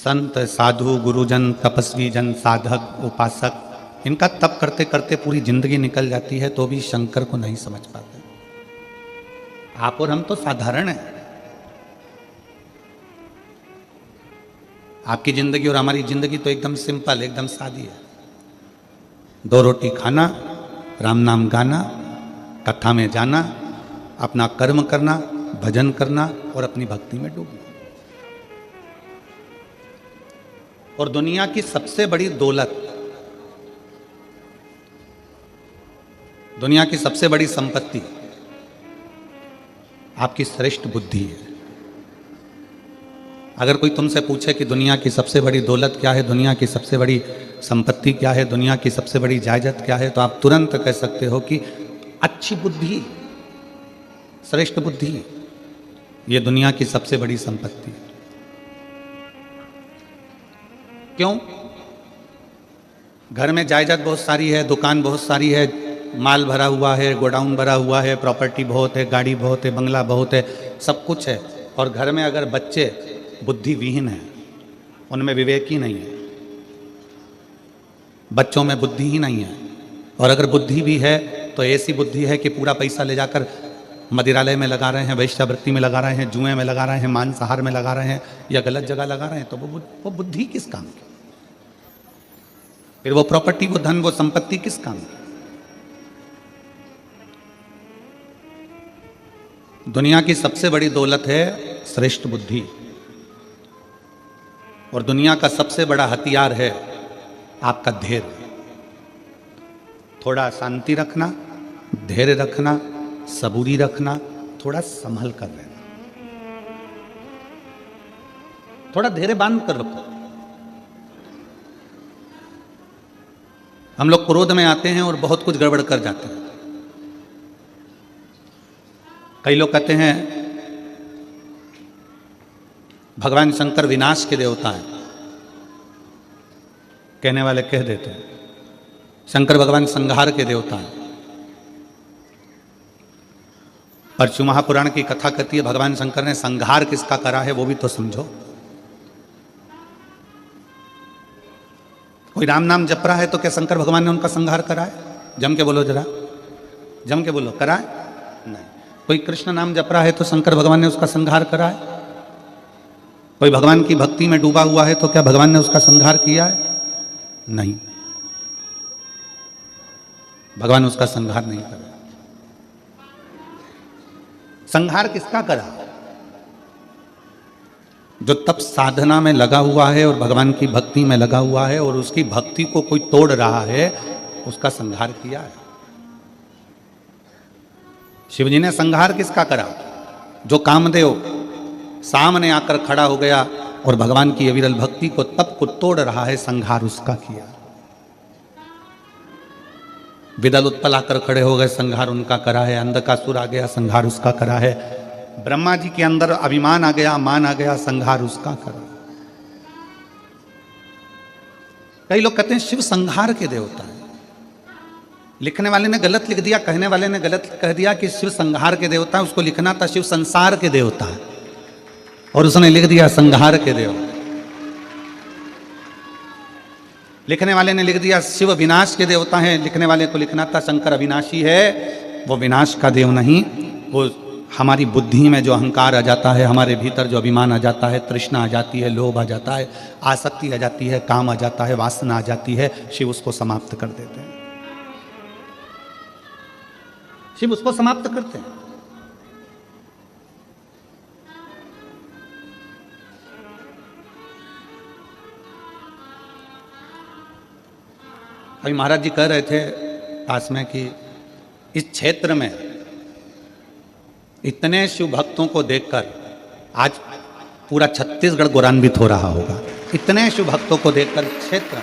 संत साधु गुरुजन तपस्वी जन साधक उपासक इनका तप करते करते पूरी जिंदगी निकल जाती है तो भी शंकर को नहीं समझ पाते। आप और हम तो साधारण हैं। आपकी जिंदगी और हमारी जिंदगी तो एकदम सिंपल, एकदम सादी है। 2 रोटी खाना, राम नाम गाना, कथा में जाना, अपना कर्म करना, भजन करना और अपनी भक्ति में डूबना। और दुनिया की सबसे बड़ी दौलत, दुनिया की सबसे बड़ी संपत्ति आपकी श्रेष्ठ बुद्धि है। अगर कोई तुमसे पूछे कि दुनिया की सबसे बड़ी दौलत क्या है, दुनिया की सबसे बड़ी संपत्ति क्या है, दुनिया की सबसे बड़ी जायदाद क्या है, तो आप तुरंत कह सकते हो कि अच्छी बुद्धि, श्रेष्ठ बुद्धि, ये दुनिया की सबसे बड़ी संपत्ति। क्यों? घर में जायदाद बहुत सारी है, दुकान बहुत सारी है, माल भरा हुआ है, गोडाउन भरा हुआ है, प्रॉपर्टी बहुत है, गाड़ी बहुत है, बंगला बहुत है, सब कुछ है। और घर में अगर बच्चे बुद्धि विहीन है, उनमें विवेक ही नहीं है, बच्चों में बुद्धि ही नहीं है, और अगर बुद्धि भी है तो ऐसी बुद्धि है कि पूरा पैसा ले जाकर मदिरालय में लगा रहे हैं, वेश्यावृत्ति में लगा रहे हैं, जुए में लगा रहे हैं, मांसाहार में लगा रहे हैं, या गलत जगह लगा रहे हैं, तो वो बुद्धि किस काम की? फिर वो प्रॉपर्टी, वो धन, वो संपत्ति किस काम की? दुनिया की सबसे बड़ी दौलत है श्रेष्ठ बुद्धि, और दुनिया का सबसे बड़ा हथियार है आपका धैर्य। थोड़ा शांति रखना, धैर्य रखना, सबूरी रखना, थोड़ा संभल कर रहना, थोड़ा धैर्य बांध कर रखो। हम लोग क्रोध में आते हैं और बहुत कुछ गड़बड़ कर जाते हैं। कई लोग कहते हैं भगवान शंकर विनाश के देवता हैं, कहने वाले कह देते हैं शंकर भगवान संहार के देवता हैं। परशु महापुराण की कथा कहती है भगवान शंकर ने संहार किसका करा है वो भी तो समझो। कोई राम नाम जप रहा है तो क्या शंकर भगवान ने उनका संहार करा है? जम के बोलो जरा, जम के बोलो, करा है? नहीं। कोई कृष्ण नाम जप रहा है तो शंकर भगवान ने उसका संहार करा है? कोई भगवान की भक्ति में डूबा हुआ है तो क्या भगवान ने उसका संहार किया है? नहीं, भगवान उसका संहार नहीं करा। संहार किसका करा? जो तप साधना में लगा हुआ है और भगवान की भक्ति में लगा हुआ है और उसकी भक्ति को कोई तोड़ रहा है, उसका संहार किया है। शिवजी ने संहार किसका करा? जो कामदेव सामने आकर खड़ा हो गया और भगवान की अविरल भक्ति को, तप को तोड़ रहा है, संहार उसका किया। विदल उत्पल आकर खड़े हो गए, संहार उनका करा है। अंधकासुर आ गया, संहार उसका करा है। ब्रह्मा जी के अंदर अभिमान आ गया, मान आ गया, संहार उसका करा। कई लोग कहते हैं शिव संहार के देवता है। लिखने वाले ने गलत लिख दिया, कहने वाले ने गलत कह दिया कि शिव संहार के देवता है। उसको लिखना था शिव संसार के देवता है और उसने लिख दिया संहार के देवता। लिखने वाले ने लिख दिया शिव विनाश के देवता हैं, लिखने वाले को लिखना था शंकर अविनाशी है। वो विनाश का देव नहीं, वो हमारी बुद्धि में जो अहंकार आ जाता है, हमारे भीतर जो अभिमान आ जाता है, तृष्णा आ जाती है, लोभ आ जाता है, आसक्ति आ जाती है, काम आ जाता है, वासना आ जाती है, शिव उसको समाप्त कर देते हैं। शिव उसको समाप्त करते हैं। अभी महाराज जी कह रहे थे पास में कि इस क्षेत्र में इतने शिव भक्तों को देखकर आज पूरा छत्तीसगढ़ गौरवान्वित हो रहा होगा। इतने शिव भक्तों को देखकर क्षेत्र,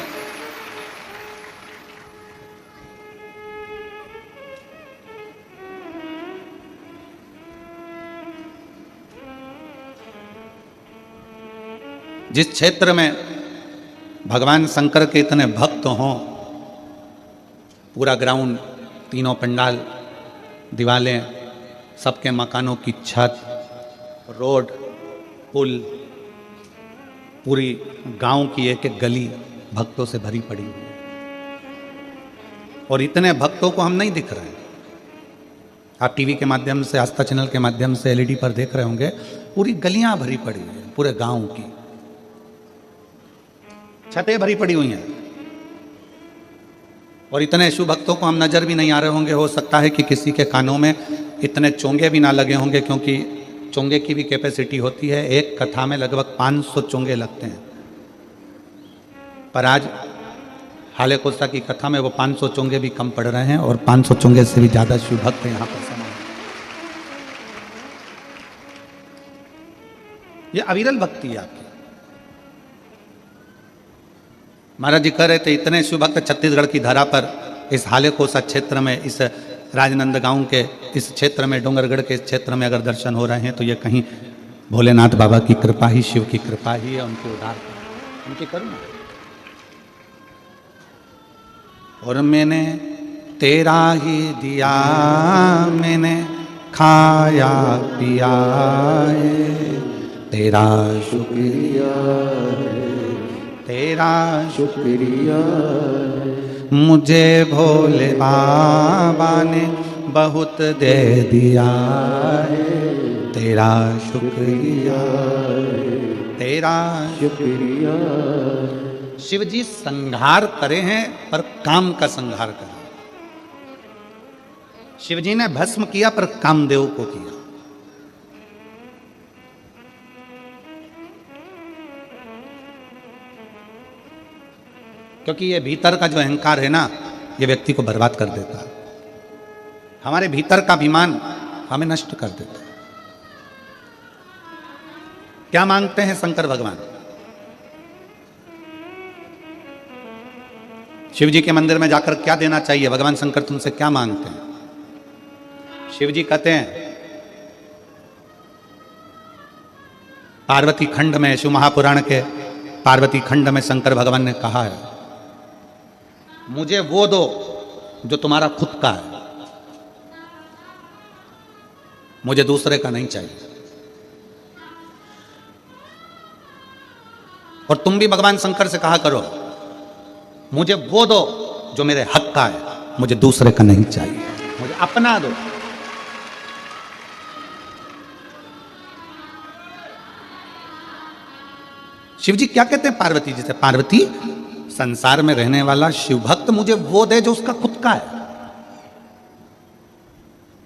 जिस क्षेत्र में भगवान शंकर के इतने भक्त हों, पूरा ग्राउंड, तीनों पंडाल, दीवालें, सबके मकानों की छत, रोड, पुल, पूरी गांव की एक एक गली भक्तों से भरी पड़ी हुई है, और इतने भक्तों को हम नहीं दिख रहे हैं। आप टीवी के माध्यम से, आस्था चैनल के माध्यम से, एलईडी पर देख रहे होंगे, पूरी गलियां भरी पड़ी हुई है, पूरे गांव की छतें भरी पड़ी हुई हैं, और इतने शिव भक्तों को हम नजर भी नहीं आ रहे होंगे। हो सकता है कि किसी के कानों में इतने चोंगे भी ना लगे होंगे, क्योंकि चोंगे की भी कैपेसिटी होती है। एक कथा में लगभग 500 चोंगे लगते हैं, पर आज हाले कोसा की कथा में वो 500 चोंगे भी कम पड़ रहे हैं, और 500 चोंगे से भी ज्यादा शिव भक्त यहाँ पर समा है। ये अविरल भक्ति है आपकी। महाराज जी कह रहे थे, इतने शिव भक्त छत्तीसगढ़ की धरा पर, इस हाले कोसा क्षेत्र में, इस राजनंदगांव के इस क्षेत्र में, डोंगरगढ़ के इस क्षेत्र में अगर दर्शन हो रहे हैं तो ये कहीं भोलेनाथ बाबा की कृपा ही, शिव की कृपा ही है, उनके उदार, उनकी करुणा। और मैंने तेरा ही दिया, मैंने खाया पिया है, तेरा शुक्रिया, तेरा शुक्रिया, मुझे भोले बाबा ने बहुत दे दिया है, तेरा शुक्रिया, तेरा शुक्रिया। शिव जी संहार करे हैं, पर काम का संहार करे। शिव जी ने भस्म किया, पर कामदेव को किया। क्योंकि ये भीतर का जो अहंकार है ना, ये व्यक्ति को बर्बाद कर देता है। हमारे भीतर का अभिमान हमें नष्ट कर देता है। क्या मांगते हैं शंकर भगवान? शिव जी के मंदिर में जाकर क्या देना चाहिए? भगवान शंकर तुमसे क्या मांगते हैं? शिव जी कहते हैं, पार्वती खंड में, शिव महापुराण के पार्वती खंड में शंकर भगवान ने कहा है, मुझे वो दो जो तुम्हारा खुद का है, मुझे दूसरे का नहीं चाहिए। और तुम भी भगवान शंकर से कहा करो, मुझे वो दो जो मेरे हक का है, मुझे दूसरे का नहीं चाहिए, मुझे अपना दो। शिव जी क्या कहते हैं पार्वती जी से? पार्वती, संसार में रहने वाला शिव भक्त मुझे वो दे जो उसका खुद का है।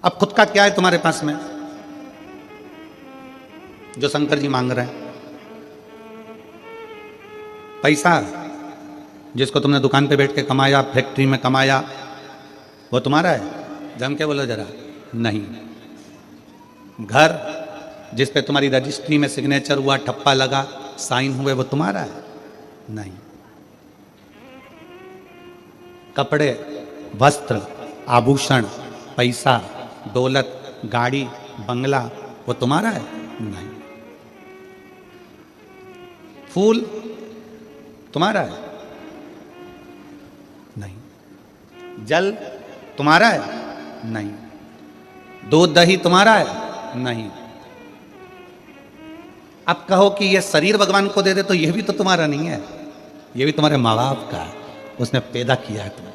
अब खुद का क्या है तुम्हारे पास में जो शंकर जी मांग रहे हैं? पैसा, जिसको तुमने दुकान पे बैठ के कमाया, फैक्ट्री में कमाया, वो तुम्हारा है? जम के बोलो जरा। नहीं। घर जिस पे तुम्हारी रजिस्ट्री में सिग्नेचर हुआ, ठप्पा लगा, साइन हुए, वो तुम्हारा है? नहीं। कपड़े, वस्त्र, आभूषण, पैसा, दौलत, गाड़ी, बंगला, वो तुम्हारा है? नहीं। फूल तुम्हारा है? नहीं। जल तुम्हारा है? नहीं। दूध दही तुम्हारा है? नहीं। अब कहो कि ये शरीर भगवान को दे दे, तो ये भी तो तुम्हारा नहीं है, ये भी तुम्हारे माँ बाप का है, उसने पैदा किया है तुम्हें।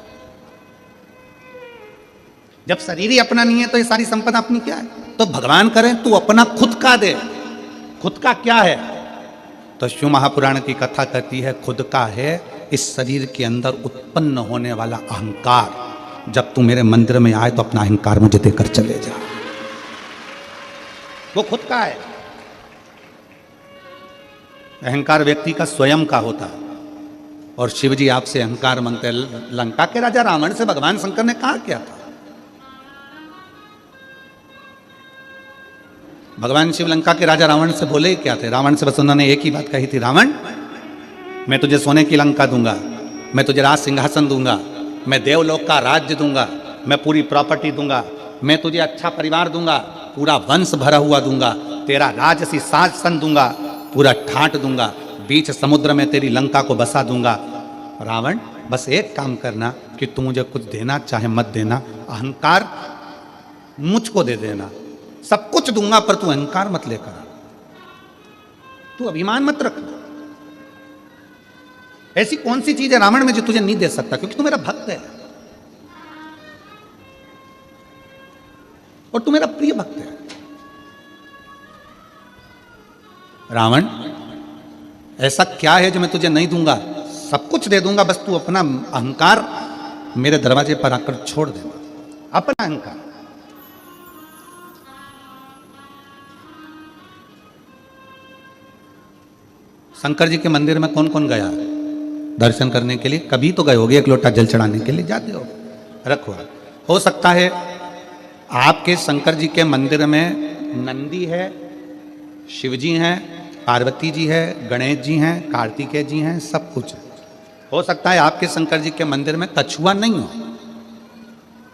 जब शरीर ही अपना नहीं है तो ये सारी संपदा अपनी क्या है? तो भगवान करें तू अपना खुद का दे। खुद का क्या है? तो शिव महापुराण की कथा कहती है, खुद का है इस शरीर के अंदर उत्पन्न होने वाला अहंकार। जब तू मेरे मंदिर में आए तो अपना अहंकार मुझे देकर चले जा, वो खुद का है। अहंकार व्यक्ति का स्वयं का होता है, और शिव जी आपसे अहंकार मांगते हैं। लंका के राजा रावण से भगवान शंकर ने कहा क्या था? भगवान शिव लंका के राजा रावण से बोले क्या थे? रावण से बस उन्होंने एक ही बात कही थी, रावण मैं तुझे सोने की लंका दूंगा, मैं तुझे राज सिंहासन दूंगा, मैं देवलोक का राज्य दूंगा, मैं पूरी प्रॉपर्टी दूंगा, मैं तुझे अच्छा परिवार दूंगा, पूरा वंश भरा हुआ दूंगा, तेरा राजसी शासन दूंगा, पूरा ठाट दूंगा, बीच समुद्र में तेरी लंका को बसा दूंगा। रावण बस एक काम करना कि तू मुझे कुछ देना चाहे मत देना, अहंकार मुझको दे देना, सब कुछ दूंगा, पर तू अहंकार मत लेकर, तू अभिमान मत रखना। ऐसी कौन सी चीज है रावण में जो तुझे नहीं दे सकता, क्योंकि तू मेरा भक्त है और तू मेरा प्रिय भक्त है। रावण, ऐसा क्या है जो मैं तुझे नहीं दूंगा? सब कुछ दे दूंगा, बस तू अपना अहंकार मेरे दरवाजे पर आकर छोड़ देना, अपना अहंकार। शंकर जी के मंदिर में कौन कौन गया दर्शन करने के लिए? कभी तो गए होगे, एक लोटा जल चढ़ाने के लिए जाते हो, रखो। हो सकता है आपके शंकर जी के मंदिर में नंदी है, शिव जी हैं, पार्वती जी है, गणेश जी हैं, कार्तिकेय जी हैं, सब कुछ है। हो सकता है आपके शंकर जी के मंदिर में कछुआ नहीं हो,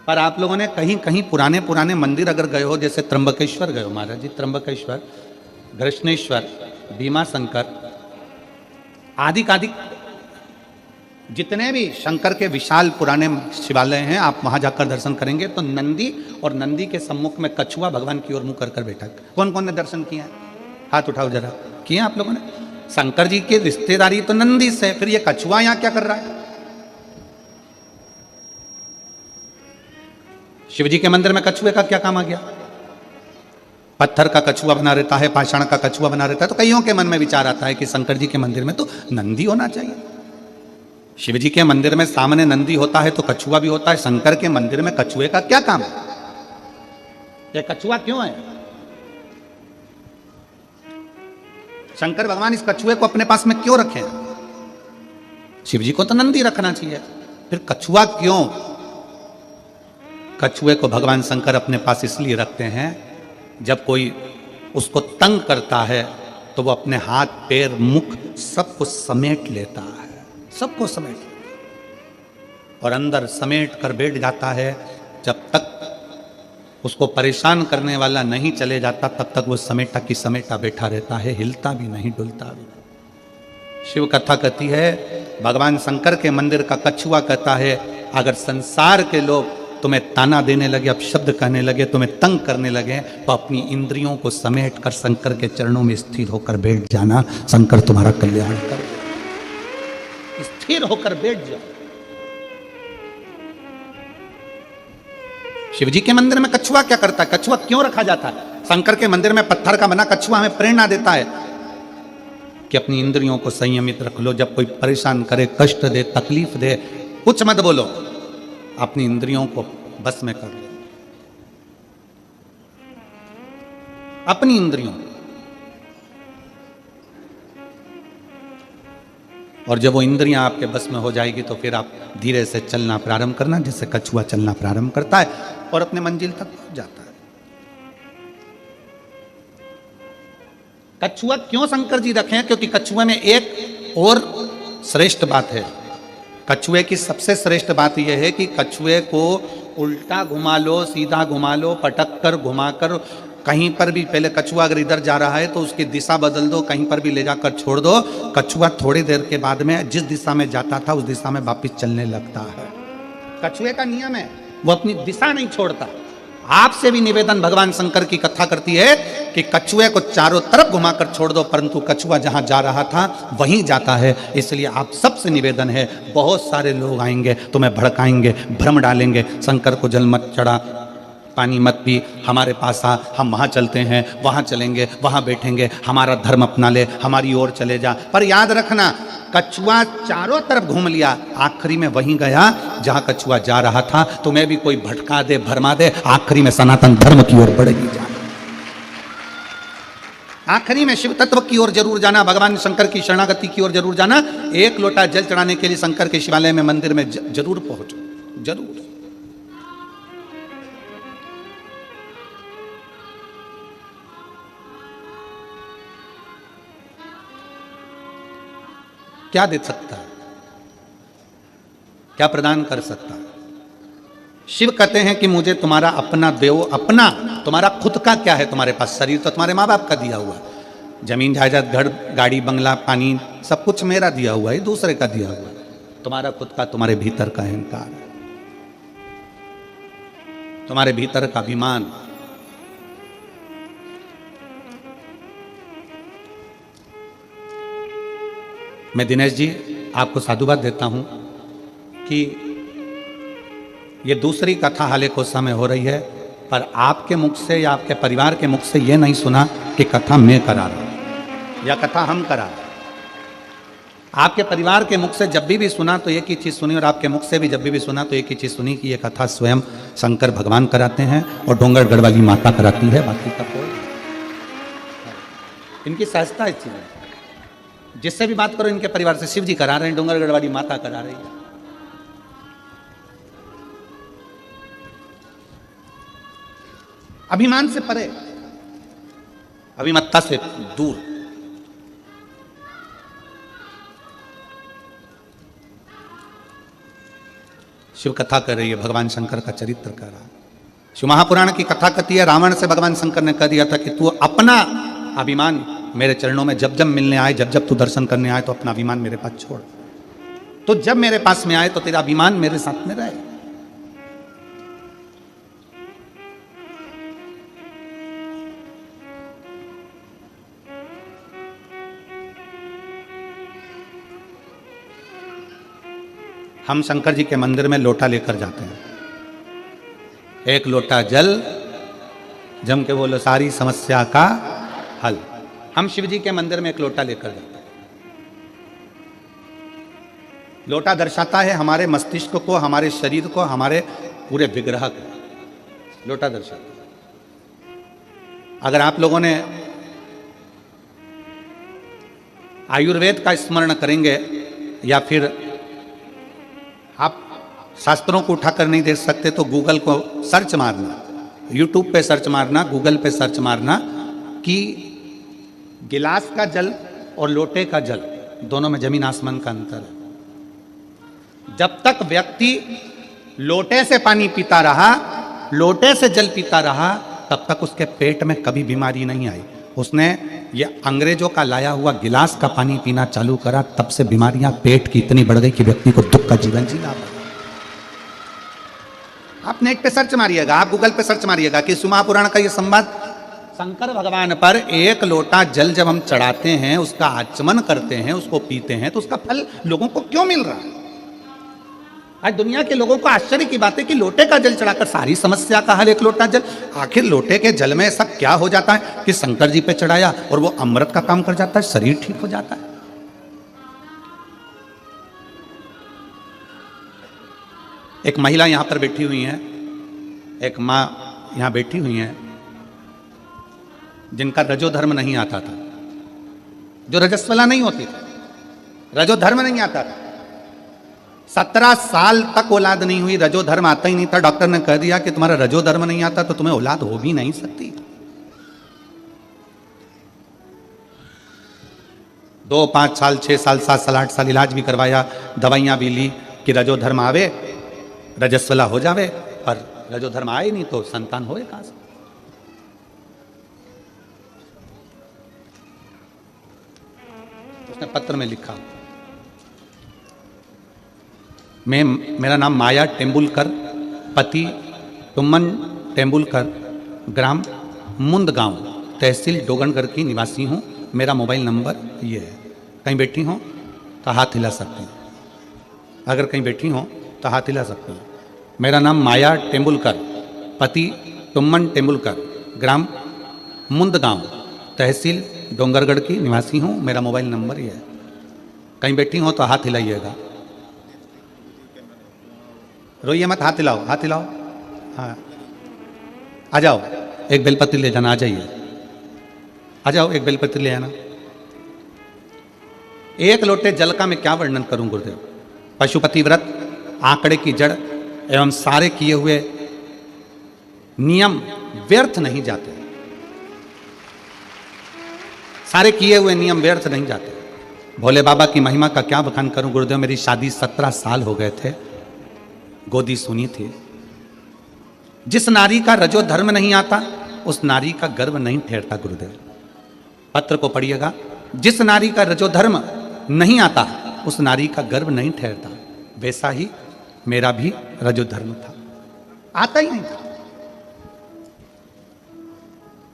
पर आप लोगों ने कहीं कहीं पुराने पुराने मंदिर अगर गए हो, जैसे त्र्यंबकेश्वर गए हो महाराज जी, त्र्यंबकेश्वर, कृष्णेश्वर, भीमा शंकर आदि आदि जितने भी शंकर के विशाल पुराने शिवालय हैं, आप वहां जाकर दर्शन करेंगे तो नंदी और नंदी के सम्मुख में कछुआ भगवान की ओर मुंह कर बैठा। कौन कौन ने दर्शन किया है? हाथ उठाओ जरा, किए आप लोगों ने? शंकर जी की रिश्तेदारी तो नंदी से, फिर ये कछुआ यहां क्या कर रहा है? शिव जी के मंदिर में कछुए का क्या काम आ गया? पत्थर का कछुआ बना रहता है, पाषाण का कछुआ बना रहता है, तो कईयों के मन में विचार आता है कि शंकर जी के मंदिर में तो नंदी होना चाहिए। शिव जी के मंदिर में सामने नंदी होता है तो कछुआ भी होता है, शंकर के मंदिर में कछुए का क्या काम है? ये कछुआ क्यों है? शंकर भगवान इस कछुए को अपने पास में क्यों रखे? शिव जी को तो नंदी रखना चाहिए, फिर कछुआ क्यों? कछुए को भगवान शंकर अपने पास इसलिए रखते हैं, जब कोई उसको तंग करता है तो वो अपने हाथ पैर मुख सबको समेट लेता है, सबको समेट लेता है और अंदर समेट कर बैठ जाता है। जब तक उसको परेशान करने वाला नहीं चले जाता तब तक वो समेटा की समेटा बैठा रहता है, हिलता भी नहीं, डुलता भी नहीं। शिव कथा कहती है, भगवान शंकर के मंदिर का कछुआ कहता है, अगर संसार के लोग तुम्हें ताना देने लगे, अब शब्द कहने लगे, तुम्हें तंग करने लगे, तो अपनी इंद्रियों को समेट कर शंकर के चरणों में स्थिर होकर बैठ जाना, शंकर तुम्हारा कल्याण कर। स्थिर होकर बैठ जाओ। शिव जी के मंदिर में कछुआ क्या करता है? कछुआ क्यों रखा जाता है? शंकर के मंदिर में पत्थर का बना कछुआ हमें प्रेरणा देता है कि अपनी इंद्रियों को संयमित रख लो, जब कोई परेशान करे, कष्ट दे, तकलीफ दे, कुछ मत बोलो, अपनी इंद्रियों को बस में कर लो, अपनी इंद्रियों। और जब वो इंद्रियां आपके बस में हो जाएगी तो फिर आप धीरे से चलना प्रारंभ करना, जैसे कछुआ चलना प्रारंभ करता है और अपने मंजिल तक पहुंच जाता है। कछुआ क्यों शंकर जी रखे हैं? क्योंकि कछुए में एक और श्रेष्ठ बात है। कछुए की सबसे श्रेष्ठ बात यह है कि कछुए को उल्टा घुमा लो, सीधा घुमा लो, पटक कर घुमा कर, कहीं पर भी, पहले कछुआ अगर इधर जा रहा है तो उसकी दिशा बदल दो, कहीं पर भी ले जाकर छोड़ दो, कछुआ थोड़ी देर के बाद में जिस दिशा में जाता था उस दिशा में वापस चलने लगता है। कछुए का नियम है, वो अपनी दिशा नहीं छोड़ता। आपसे भी निवेदन भगवान शंकर की कथा करती है कि कछुए को चारों तरफ घुमाकर छोड़ दो, परंतु कछुआ जहां जा रहा था वहीं जाता है। इसलिए आप सबसे निवेदन है, बहुत सारे लोग आएंगे, तुम्हें भड़काएंगे, भ्रम डालेंगे, शंकर को जल मत चढ़ा, पानी मत पी, हमारे पास आ, हम वहाँ चलते हैं, वहाँ चलेंगे, वहाँ बैठेंगे, हमारा धर्म अपना ले, हमारी ओर चले जा। पर याद रखना, कछुआ चारों तरफ घूम लिया, आखिरी में वहीं गया जहाँ कछुआ जा रहा था। तुम्हें भी कोई भटका दे, भरमा दे, आखिरी में सनातन धर्म की ओर बढ़ेगी जा। आखिरी में शिव तत्व की ओर जरूर जाना, भगवान शंकर की शरणागति की ओर जरूर जाना। एक लोटा जल चढ़ाने के लिए शंकर के शिवालय में, मंदिर में जरूर पहुंचो, जरूर। क्या दे सकता है? क्या प्रदान कर सकता है? शिव कहते हैं कि मुझे तुम्हारा अपना दो, अपना, तुम्हारा खुद का क्या है तुम्हारे पास? शरीर तो तुम्हारे माँ बाप का दिया हुआ है, जमीन जायदाद, घर, गाड़ी, बंगला, पानी, सब कुछ मेरा दिया हुआ है, दूसरे का दिया हुआ है। तुम्हारा खुद का, तुम्हारे भीतर का अहंकार है, तुम्हारे भीतर का अभिमान। मैं दिनेश जी आपको साधुवाद देता हूं कि ये दूसरी कथा हाले को समय हो रही है, पर आपके मुख से या आपके परिवार के मुख से ये नहीं सुना कि कथा मैं करा रहा हूं या कथा हम करा रहे हैं। आपके परिवार के मुख से जब भी सुना तो एक ही चीज़ सुनी, और आपके मुख से भी जब भी सुना तो एक ही चीज़ सुनी कि ये कथा स्वयं शंकर भगवान कराते हैं और डोंगरगढ़ वाली माता कराती है, बाकी का कोई। इनकी सहजता इस चीज़ में, जिससे भी बात करो इनके परिवार से, शिव जी करा रहे हैं, डोंगरगढ़ वाली माता करा रही है। अभिमान से परे, अभिमत्ता से दूर। शिव कथा कर रही है, भगवान शंकर का चरित्र कर रहा है। शिव महापुराण की कथा कहती है, रावण से भगवान शंकर ने कह दिया था कि तू अपना अभिमान मेरे चरणों में जब जब मिलने आए, जब जब तू दर्शन करने आए, तो अपना अभिमान मेरे पास छोड़। तो जब मेरे पास में आए तो तेरा अभिमान मेरे साथ में रहे। हम शंकर जी के मंदिर में लोटा लेकर जाते हैं, एक लोटा जल, जम के बोलो सारी समस्या का हल। हम शिव जी के मंदिर में एक लोटा लेकर जाते हैं। लोटा दर्शाता है हमारे मस्तिष्क को, हमारे शरीर को, हमारे पूरे विग्रह को। लोटा दर्शाता है। अगर आप लोगों ने आयुर्वेद का स्मरण करेंगे या फिर आप शास्त्रों को उठाकर नहीं देख सकते तो गूगल को सर्च मारना, यूट्यूब पे सर्च मारना, गूगल पे सर्च मारना कि गिलास का जल और लोटे का जल, दोनों में जमीन आसमान का अंतर है। जब तक व्यक्ति लोटे से पानी पीता रहा, लोटे से जल पीता रहा, तब तक उसके पेट में कभी बीमारी नहीं आई। उसने ये अंग्रेजों का लाया हुआ गिलास का पानी पीना चालू करा, तब से बीमारियां पेट की इतनी बढ़ गई कि व्यक्ति को दुख का जीवन जीना पड़ा। आप नेट पे सर्च मारिएगा, आप गूगल पे सर्च मारिएगा कि शिव महापुराण का ये संवाद, शंकर भगवान पर एक लोटा जल जब हम चढ़ाते हैं, उसका आचमन करते हैं, उसको पीते हैं, तो उसका फल लोगों को क्यों मिल रहा है। आज दुनिया के लोगों को आश्चर्य की बात है कि लोटे का जल चढ़ाकर सारी समस्या का हल, एक लोटा जल। आखिर लोटे के जल में ऐसा क्या हो जाता है कि शंकर जी पे चढ़ाया और वो अमृत का काम कर जाता है, शरीर ठीक हो जाता है। एक महिला यहां पर बैठी हुई है, एक मां यहां बैठी हुई है, जिनका रजोधर्म नहीं आता था, जो रजस्वला नहीं होती थी, रजोधर्म नहीं आता था। 17 साल तक औलाद नहीं हुई, रजोधर्म आता ही नहीं था। डॉक्टर ने कह दिया कि तुम्हारा रजोधर्म नहीं आता तो तुम्हें औलाद हो भी नहीं सकती। 2, 5 साल, 6 साल, 7 साल, 8 साल इलाज भी करवाया, दवाइयां भी ली कि रजोधर्म आवे, रजस्वला हो जावे, पर रजोधर्म आए नहीं तो संतान होए कहां से। उसने पत्र में लिखा, मेरा नाम माया टेम्बुलकर, पति टुम्मन टेम्बुलकर, ग्राम मुंदगांव, तहसील डोंगरगढ़ की निवासी हूँ। मेरा मोबाइल नंबर ये है। कहीं बैठी हो तो हाथ हिला सकते हैं, अगर कहीं बैठी हो तो हाथ हिला सकते हैं। मेरा नाम माया टेम्बुलकर, पति टुम्मन टेम्बुलकर, ग्राम मुंदगांव, तहसील डोंगरगढ़ की निवासी हूँ। मेरा मोबाइल नंबर ये है। कहीं बैठी हो तो हाथ हिलाइएगा, रोइए मत, हाथ हिलाओ, हाथ हिलाओ। हाँ, आ जाओ, एक बेलपत्र ले जाना, आ जाइए, आ जाओ, एक बेलपत्र ले आना। एक लोटे जल का मैं क्या वर्णन करूं गुरुदेव। पशुपति व्रत, आंकड़े की जड़ एवं सारे किए हुए नियम व्यर्थ नहीं जाते, सारे किए हुए नियम व्यर्थ नहीं जाते। भोले बाबा की महिमा का क्या बखान करूं गुरुदेव। मेरी शादी 17 साल हो गए थे, गोदी सुनी थी। जिस नारी का रजो धर्म नहीं आता, उस नारी का गर्व नहीं ठहरता गुरुदेव। पत्र को पढ़िएगा, जिस नारी का रजो धर्म नहीं आता, उस नारी का गर्व नहीं ठहरता। वैसा ही मेरा भी रजो धर्म था, आता ही नहीं था।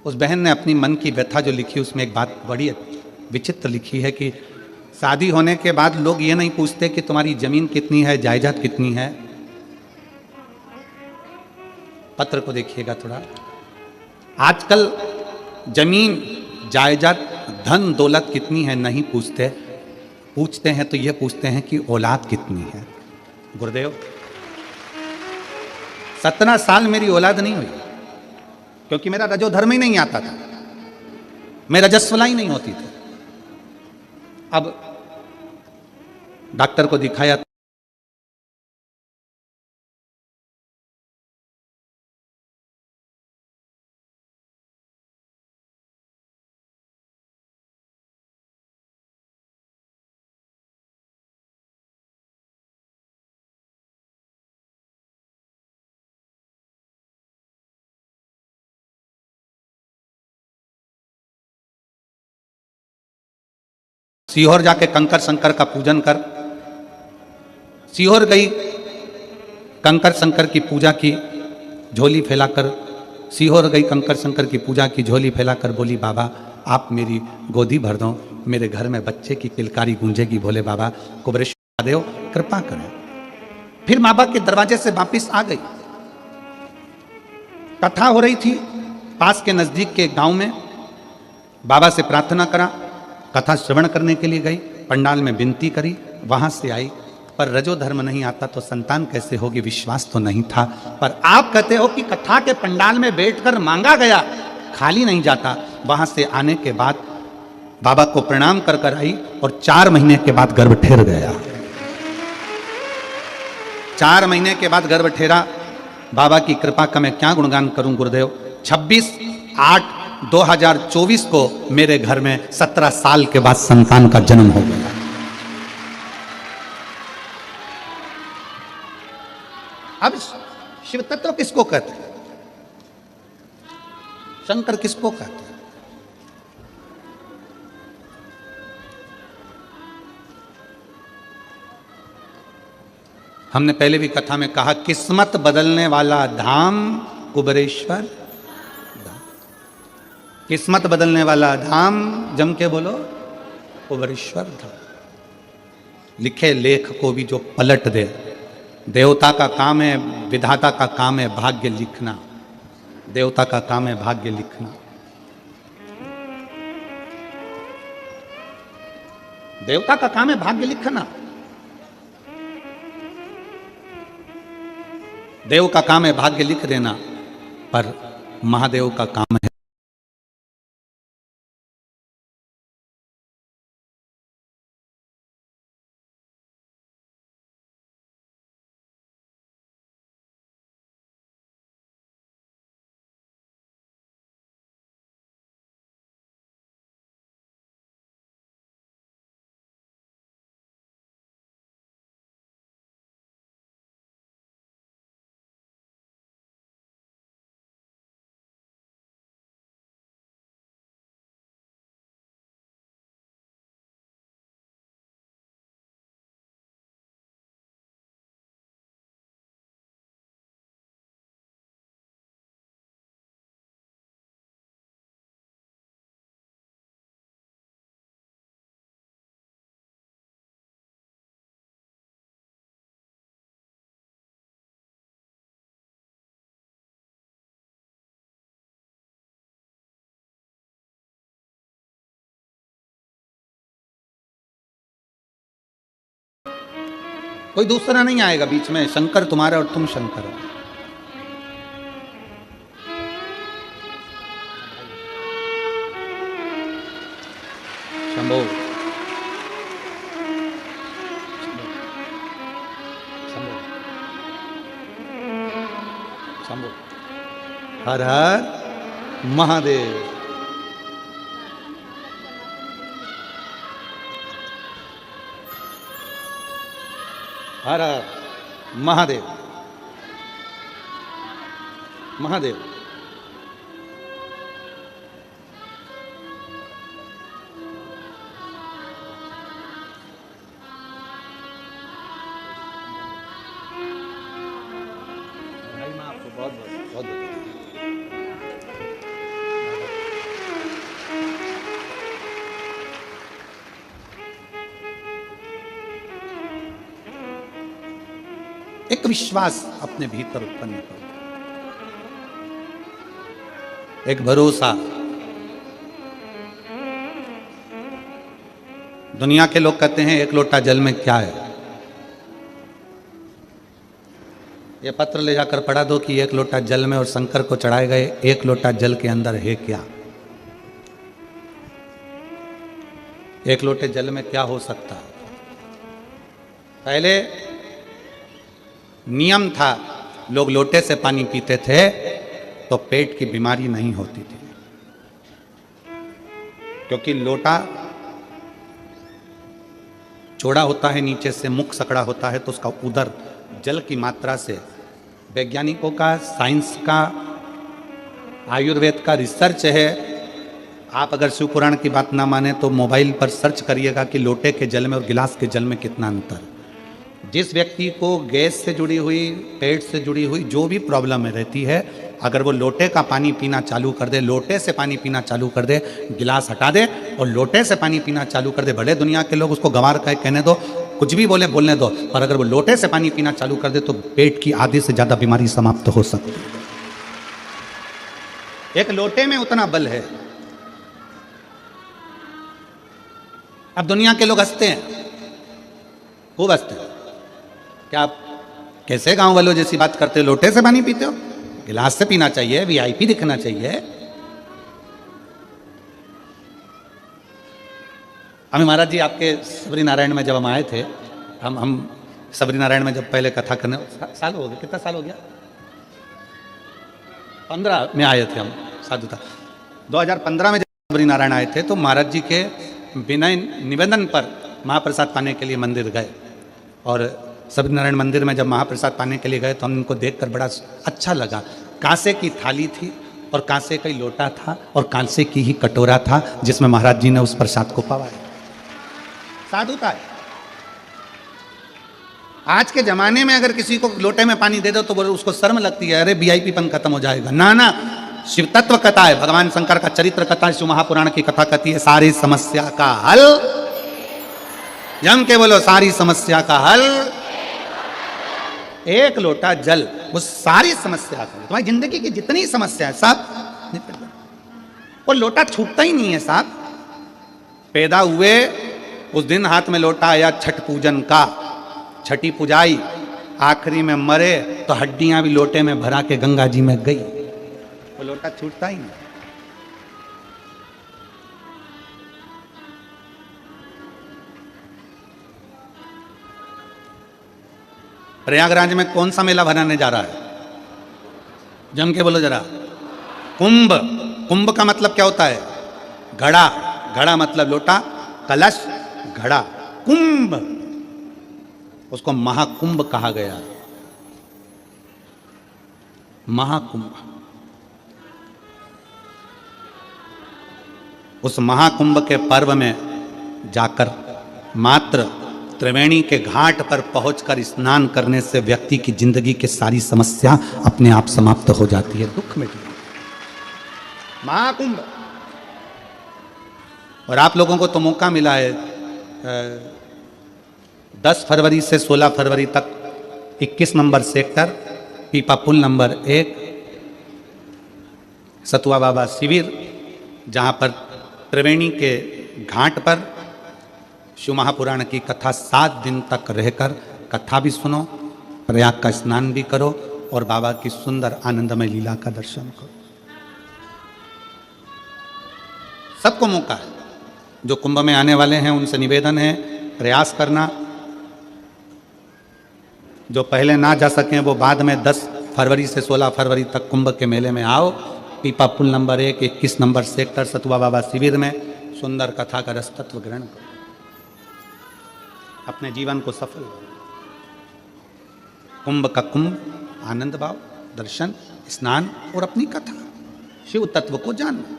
उस बहन ने अपनी मन की व्यथा जो लिखी, उसमें एक बात बड़ी विचित्र लिखी है कि शादी होने के बाद लोग ये नहीं पूछते कि तुम्हारी जमीन कितनी है, जायदाद कितनी है। पत्र को देखिएगा थोड़ा। आजकल जमीन, जायदाद, धन दौलत कितनी है नहीं पूछते। पूछते हैं तो ये पूछते हैं कि औलाद कितनी है। गुरुदेव 17 साल मेरी औलाद नहीं हुई, क्योंकि मेरा रजो धर्म ही नहीं आता था, मैं रजस्वला ही नहीं होती थी। अब डॉक्टर को दिखाया, सीहोर जाके कंकर शंकर का पूजन कर। सीहोर गई, कंकर शंकर की पूजा की, झोली फैलाकर। सीहोर गई, कंकर शंकर की पूजा की, झोली फैलाकर बोली, बाबा आप मेरी गोदी भर दो, मेरे घर में बच्चे की किलकारी गूंजेगी। भोले बाबा कुबरेश्वर देव कृपा करें। फिर माँ बाप के दरवाजे से वापिस आ गई। कथा हो रही थी पास के नजदीक के गांव में। बाबा से प्रार्थना करा, कथा श्रवण करने के लिए गई, पंडाल में विनती करी, वहां से आई। पर रजो धर्म नहीं आता तो संतान कैसे होगी, विश्वास तो नहीं था। पर आप कहते हो कि कथा के पंडाल में बैठकर मांगा गया, खाली नहीं जाता। वहां से आने के बाद बाबा को प्रणाम कर कर आई और 4 महीने के बाद गर्भ ठहर गया। 4 महीने के बाद गर्भ ठहरा। बाबा की कृपा का मैं क्या गुणगान करूं गुरुदेव। 26/8/2024 को मेरे घर में 17 साल के बाद संतान का जन्म हो गया। अब शिव तत्व किसको कहते हैं, शंकर किसको कहते हैं? हमने पहले भी कथा में कहा, किस्मत बदलने वाला धाम कुबरेश्वर धाम। किस्मत बदलने वाला धाम, जम के बोलो, कुबरेश्वर धाम। लिखे लेख को भी जो पलट दे। देवता का काम है, विधाता का काम है भाग्य लिखना। देवता का काम है भाग्य लिखना। देवता का काम है भाग्य लिखना। देव का काम है भाग्य लिख देना, पर महादेव का काम है कोई दूसरा नहीं आएगा बीच में। शंकर तुम्हारा और तुम शंकर हो। शंभो शंभो शंभो। हर हर महादेव। हर हर महादेव। महादेव। भाई मैं आपको बहुत बहुत बहुत बहुत एक विश्वास अपने भीतर उत्पन्न करो, एक भरोसा। दुनिया के लोग कहते हैं एक लोटा जल में क्या है। ये पत्र ले जाकर पढ़ा दो कि एक लोटा जल में और शंकर को चढ़ाए गए एक लोटा जल के अंदर है क्या। एक लोटे जल में क्या हो सकता है। पहले नियम था, लोग लोटे से पानी पीते थे तो पेट की बीमारी नहीं होती थी, क्योंकि लोटा चौड़ा होता है, नीचे से मुख सकड़ा होता है, तो उसका उदर जल की मात्रा से, वैज्ञानिकों का, साइंस का, आयुर्वेद का रिसर्च है। आप अगर शिव पुराण की बात ना माने तो मोबाइल पर सर्च करिएगा कि लोटे के जल में और गिलास के जल में कितना अंतर। जिस व्यक्ति को गैस से जुड़ी हुई, पेट से जुड़ी हुई जो भी प्रॉब्लम में रहती है, अगर वो लोटे का पानी पीना चालू कर दे, लोटे से पानी पीना चालू कर दे, गिलास हटा दे और लोटे से पानी पीना चालू कर दे, भले दुनिया के लोग उसको गंवार कहे, कहने दो, कुछ भी बोले बोलने दो, पर अगर वो लोटे से पानी पीना चालू कर दे तो पेट की आधे से ज्यादा बीमारी समाप्त हो सकती है। एक लोटे में उतना बल है। अब दुनिया के लोग हंसते हैं, खूब हंसते हैं। क्या आप कैसे गांव वालों जैसी बात करते हो, लोटे से पानी पीते हो? गिलास से पीना चाहिए, वीआईपी दिखना चाहिए। अभी महाराज जी आपके सबरी नारायण में जब हम आए थे, हम सबरी नारायण में जब पहले कथा करने, साल हो गया, कितना साल हो गया, 15 में आए थे हम साधुता। 2015 में जब सबरी नारायण आए थे तो महाराज जी के विनय निवेदन पर महाप्रसाद पाने के लिए मंदिर गए, और सबरी नारायण मंदिर में जब महाप्रसाद पाने के लिए गए तो हम इनको देखकर बड़ा अच्छा लगा। कांसे की थाली थी और कांसे का ही लोटा था और कांसे की ही कटोरा था जिसमें महाराज जी ने उस प्रसाद को पवाया। साधुता है। आज के जमाने में अगर किसी को लोटे में पानी दे दो तो उसको शर्म लगती है, अरे वीआईपीपन खत्म हो जाएगा। ना ना, शिव तत्व कथा है, भगवान शंकर का चरित्र कथा, शिव महापुराण की कथा कहती है सारी समस्या का हल। जम के बोलो, सारी समस्या का हल एक लोटा जल। वो सारी समस्या का, तुम्हारी जिंदगी की जितनी समस्या है सब निपट जाए। वो लोटा छूटता ही नहीं है साहब। पैदा हुए उस दिन हाथ में लोटा आया छठ पूजन का, छठी पुजाई, आखिरी में मरे तो हड्डियां भी लोटे में भरा के गंगा जी में गई। वो लोटा छूटता ही नहीं। प्रयागराज में कौन सा मेला भराने जा रहा है? जम के बोलो जरा। कुंभ। कुंभ का मतलब क्या होता है? घड़ा। घड़ा मतलब लोटा, कलश, घड़ा। कुंभ, उसको महाकुंभ कहा गया। महाकुंभ। उस महाकुंभ के पर्व में जाकर मात्र त्रिवेणी के घाट पर पहुंचकर स्नान करने से व्यक्ति की जिंदगी की सारी समस्या अपने आप समाप्त हो जाती है, दुख मिट जाता है। महाकुंभ। और आप लोगों को तो मौका मिला है 10 फरवरी से 16 फरवरी तक 21 नंबर सेक्टर, पीपा पुल नंबर 1, सतुआ बाबा शिविर, जहां पर त्रिवेणी के घाट पर शिव महापुराण की कथा 7 दिन तक रहकर कथा भी सुनो, प्रयाग का स्नान भी करो और बाबा की सुंदर आनंदमय लीला का दर्शन करो। सबको मौका है। जो कुंभ में आने वाले हैं उनसे निवेदन है, प्रयास करना। जो पहले ना जा सकें वो बाद में 10 फरवरी से 16 फरवरी तक कुंभ के मेले में आओ। पीपा पुल नंबर 1, 21 नंबर सेक्टर, सतुआ बाबा शिविर में सुंदर कथा का रस तत्व ग्रहण करो। अपने जीवन को सफल। कुंभ का कुंभ, आनंद भाव, दर्शन, स्नान और अपनी कथा, शिव तत्व को जानना।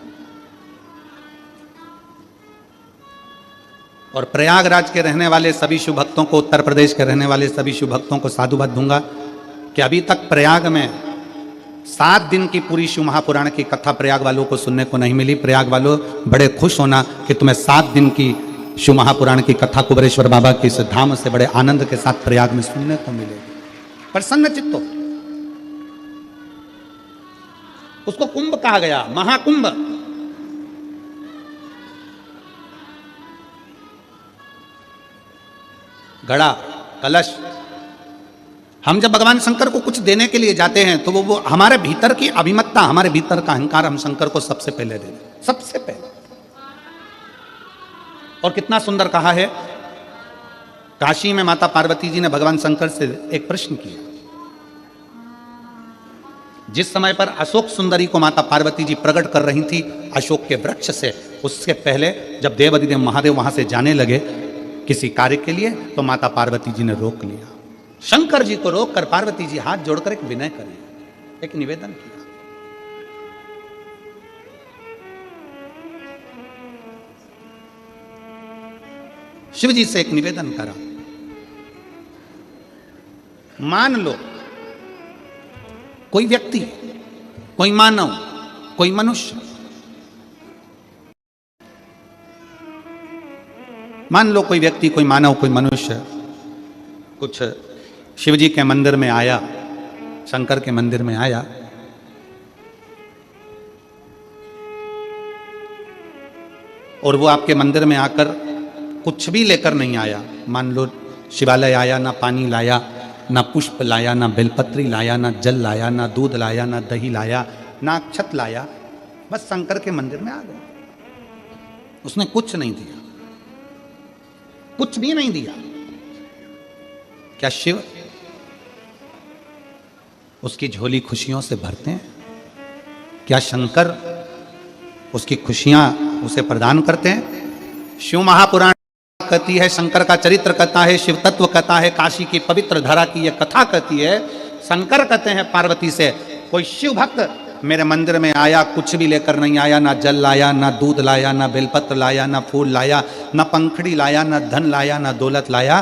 और प्रयागराज के रहने वाले सभी शिव भक्तों को, उत्तर प्रदेश के रहने वाले सभी शिव भक्तों को साधुवाद दूंगा कि अभी तक प्रयाग में 7 दिन की पूरी शिव महापुराण की कथा प्रयाग वालों को सुनने को नहीं मिली। प्रयाग वालों बड़े खुश होना कि तुम्हें 7 दिन की शिव महापुराण की कथा कुबेरेश्वर बाबा के इस धाम से बड़े आनंद के साथ प्रयाग में सुनने को मिलेगी। प्रसन्न चित्त हो। उसको कुंभ कहा गया, महाकुंभ। घड़ा, कलश। हम जब भगवान शंकर को कुछ देने के लिए जाते हैं तो वो हमारे भीतर की अभिमत्ता, हमारे भीतर का अहंकार हम शंकर को सबसे पहले दे दें, सबसे पहले। और कितना सुंदर कहा है, काशी में माता पार्वती जी ने भगवान शंकर से एक प्रश्न किया। जिस समय पर अशोक सुंदरी को माता पार्वती जी प्रकट कर रही थी अशोक के वृक्ष से, उसके पहले जब देवाधिदेव महादेव वहां से जाने लगे किसी कार्य के लिए, तो माता पार्वती जी ने रोक लिया। शंकर जी को रोककर पार्वती जी हाथ जोड़कर एक विनय करें, एक निवेदन किया। शिव जी से एक निवेदन करा, मान लो कोई व्यक्ति, कोई मानव, कोई मनुष्य, मान लो कोई व्यक्ति, कोई मानव, कोई मनुष्य कुछ शिव जी के मंदिर में आया, शंकर के मंदिर में आया, और वो आपके मंदिर में आकर कुछ भी लेकर नहीं आया। मान लो शिवालय आया, ना पानी लाया, ना पुष्प लाया, ना बेलपत्री लाया, ना जल लाया, ना दूध लाया, ना दही लाया, ना अक्षत लाया, बस शंकर के मंदिर में आ गया। उसने कुछ नहीं दिया, कुछ भी नहीं दिया। क्या शिव उसकी झोली खुशियों से भरते हैं? क्या शंकर उसकी खुशियां उसे प्रदान करते हैं? शिव महापुराण कहती है, शंकर का चरित्र कहता है, शिव तत्व कहता है, काशी की पवित्र धरा की यह कथा कहती है। शंकर कहते हैं पार्वती से, कोई शिव भक्त मेरे मंदिर में आया, कुछ भी लेकर नहीं आया, ना जल लाया, ना दूध लाया, ना बेलपत्र लाया, ना फूल लाया, ना पंखड़ी लाया, ना धन लाया, ना दौलत लाया।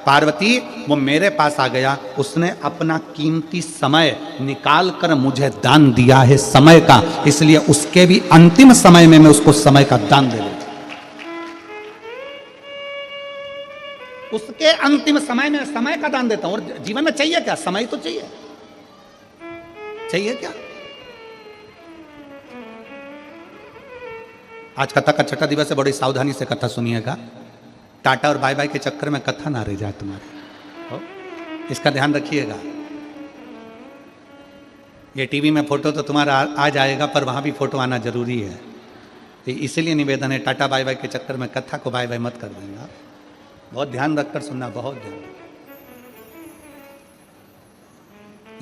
पार्वती वो मेरे पास आ गया, उसने अपना कीमती समय निकाल कर मुझे दान दिया है, समय का, इसलिए उसके भी अंतिम समय में मैं उसको समय का दान दे देता। उसके अंतिम समय में समय का दान देता हूं। और जीवन में चाहिए क्या? समय तो चाहिए, चाहिए क्या? आज कथा का छठा दिवस है, बड़ी सावधानी से कथा सुनिएगा। टाटा और बाय बाय के चक्कर में कथा ना रह जाए तुम्हारे, इसका ध्यान रखिएगा। ये टीवी में फोटो तो तुम्हारा आ जाएगा, पर वहां भी फोटो आना जरूरी है। इसलिए निवेदन है, टाटा बाय बाय के चक्कर में कथा को बाय बाय मत कर देना। बहुत ध्यान रखकर सुनना, बहुत ध्यान।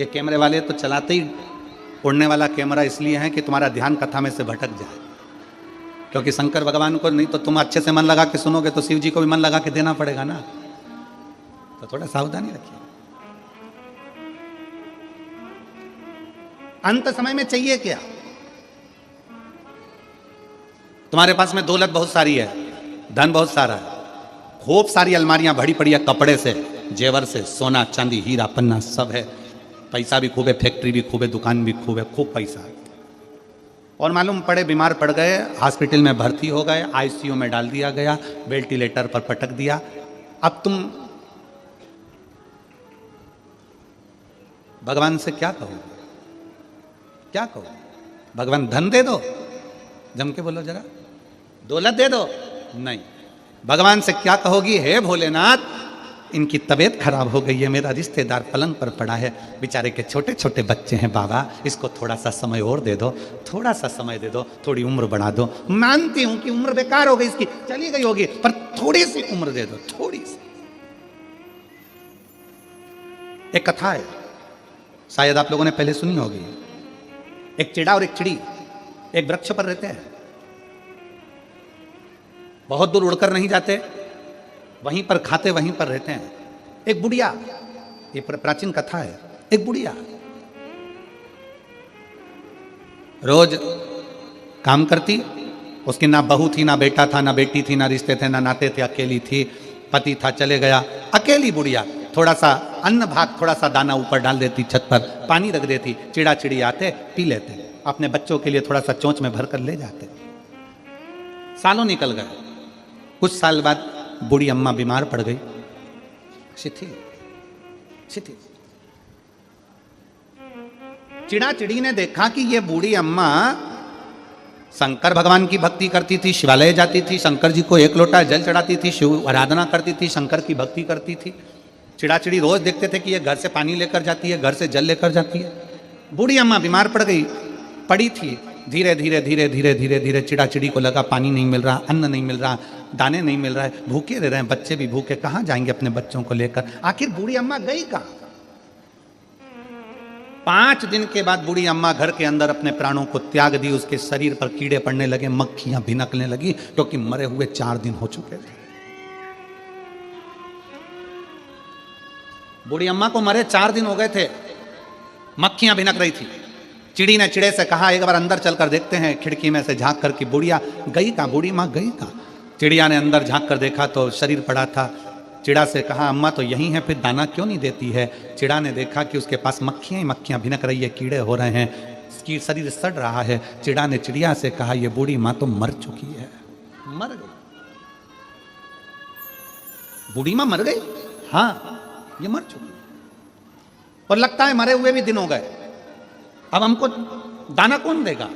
ये कैमरे वाले तो चलाते ही उड़ने वाला कैमरा इसलिए है कि तुम्हारा ध्यान कथा में से भटक जाए, क्योंकि शंकर भगवान को नहीं तो तुम अच्छे से मन लगा के सुनोगे तो शिव जी को भी मन लगा के देना पड़ेगा ना, तो थोड़ा सावधानी रखिए। अंत समय में चाहिए क्या? तुम्हारे पास में दौलत बहुत सारी है, धन बहुत सारा है, खूब सारी अलमारियां भरी पड़ी है कपड़े से, जेवर से, सोना चांदी हीरा पन्ना सब है, पैसा भी खूब है, फैक्ट्री भी खूब है, दुकान भी खूब है, खूब पैसा है। और मालूम पड़े बीमार पड़ गए, हॉस्पिटल में भर्ती हो गए, आईसीयू में डाल दिया गया, वेंटिलेटर पर पटक दिया। अब तुम भगवान से क्या कहोगे? क्या कहो? भगवान धन दे दो, जम के बोलो जरा, दौलत दे दो? नहीं। भगवान से क्या कहोगी? हे भोलेनाथ, इनकी तबीयत खराब हो गई है, मेरा रिश्तेदार पलंग पर पड़ा है, बेचारे के छोटे छोटे बच्चे हैं बाबा, इसको थोड़ा सा समय और दे दो, थोड़ा सा समय दे दो, थोड़ी उम्र बढ़ा दो। मानती हूं कि उम्र बेकार हो गई इसकी, चली गई होगी, पर थोड़ी सी उम्र दे दो, थोड़ी सी। एक कथा है, शायद आप लोगों ने पहले सुनी होगी। एक चिड़ा और एक चिड़ी एक वृक्ष पर रहते हैं, बहुत दूर उड़कर नहीं जाते, वहीं पर खाते वहीं पर रहते हैं। एक बुढ़िया, ये प्राचीन कथा है, एक बुढ़िया रोज काम करती, उसकी ना बहू थी, ना बेटा था, ना बेटी थी, ना रिश्ते थे, ना नाते थे, अकेली थी, पति था चले गया, अकेली बुढ़िया। थोड़ा सा अन्न भाग, थोड़ा सा दाना ऊपर डाल देती, छत पर पानी रख देती, चिड़ा चिड़ी आते पी लेते, अपने बच्चों के लिए थोड़ा सा चोंच में भरकर ले जाते। सालों निकल गए, कुछ साल बाद बूढ़ी अम्मा बीमार पड़ गई, शिथिल शिथिल। चिड़ा चिड़ी ने देखा कि ये बूढ़ी अम्मा शंकर भगवान की भक्ति करती थी, शिवालय जाती थी, शंकर जी को एक लोटा जल चढ़ाती थी, शिव आराधना करती थी, शंकर की भक्ति करती थी। चिड़ा चिड़ी रोज देखते थे कि ये घर से पानी लेकर जाती है, घर से जल लेकर जाती है। बूढ़ी अम्मा बीमार पड़ गई, पड़ी थी। धीरे धीरे धीरे धीरे धीरे धीरे चिड़ा चिड़ी को लगा पानी नहीं मिल रहा, अन्न नहीं मिल रहा, दाने नहीं मिल रहा है, भूखे रह रहे हैं, बच्चे भी भूखे, कहाँ जाएंगे अपने बच्चों को लेकर। आखिर बूढ़ी अम्मा गई कहाँ? 5 दिन के बाद बूढ़ी अम्मा घर के अंदर अपने प्राणों को त्याग दी। उसके शरीर पर कीड़े पड़ने लगे, मक्खियां भिनकने लगी, क्योंकि मरे हुए 4 दिन हो चुके थे। बूढ़ी अम्मा को मरे 4 दिन हो गए थे, मक्खियां भिनक रही थी। चिड़ी ने चिड़े से कहा एक बार अंदर चलकर देखते हैं, खिड़की में से झांक कर कि बुढ़िया गई कहाँ, बूढ़ी माँ गई कहाँ। चिड़िया ने अंदर झांक कर देखा तो शरीर पड़ा था। चिड़ा से कहा अम्मा तो यही है, फिर दाना क्यों नहीं देती है। चिड़ा ने देखा कि उसके पास मक्खियां ही मक्खियां भिनक रही है, कीड़े हो रहे हैं, इसकी शरीर सड़ रहा है। चिड़ा ने चिड़िया से कहा ये बूढ़ी माँ तो मर चुकी है, मर गई। बूढ़ी माँ मर गई? हाँ, ये मर चुकी और लगता है मरे हुए भी दिन हो गए, अब हमको दाना कौन देगा।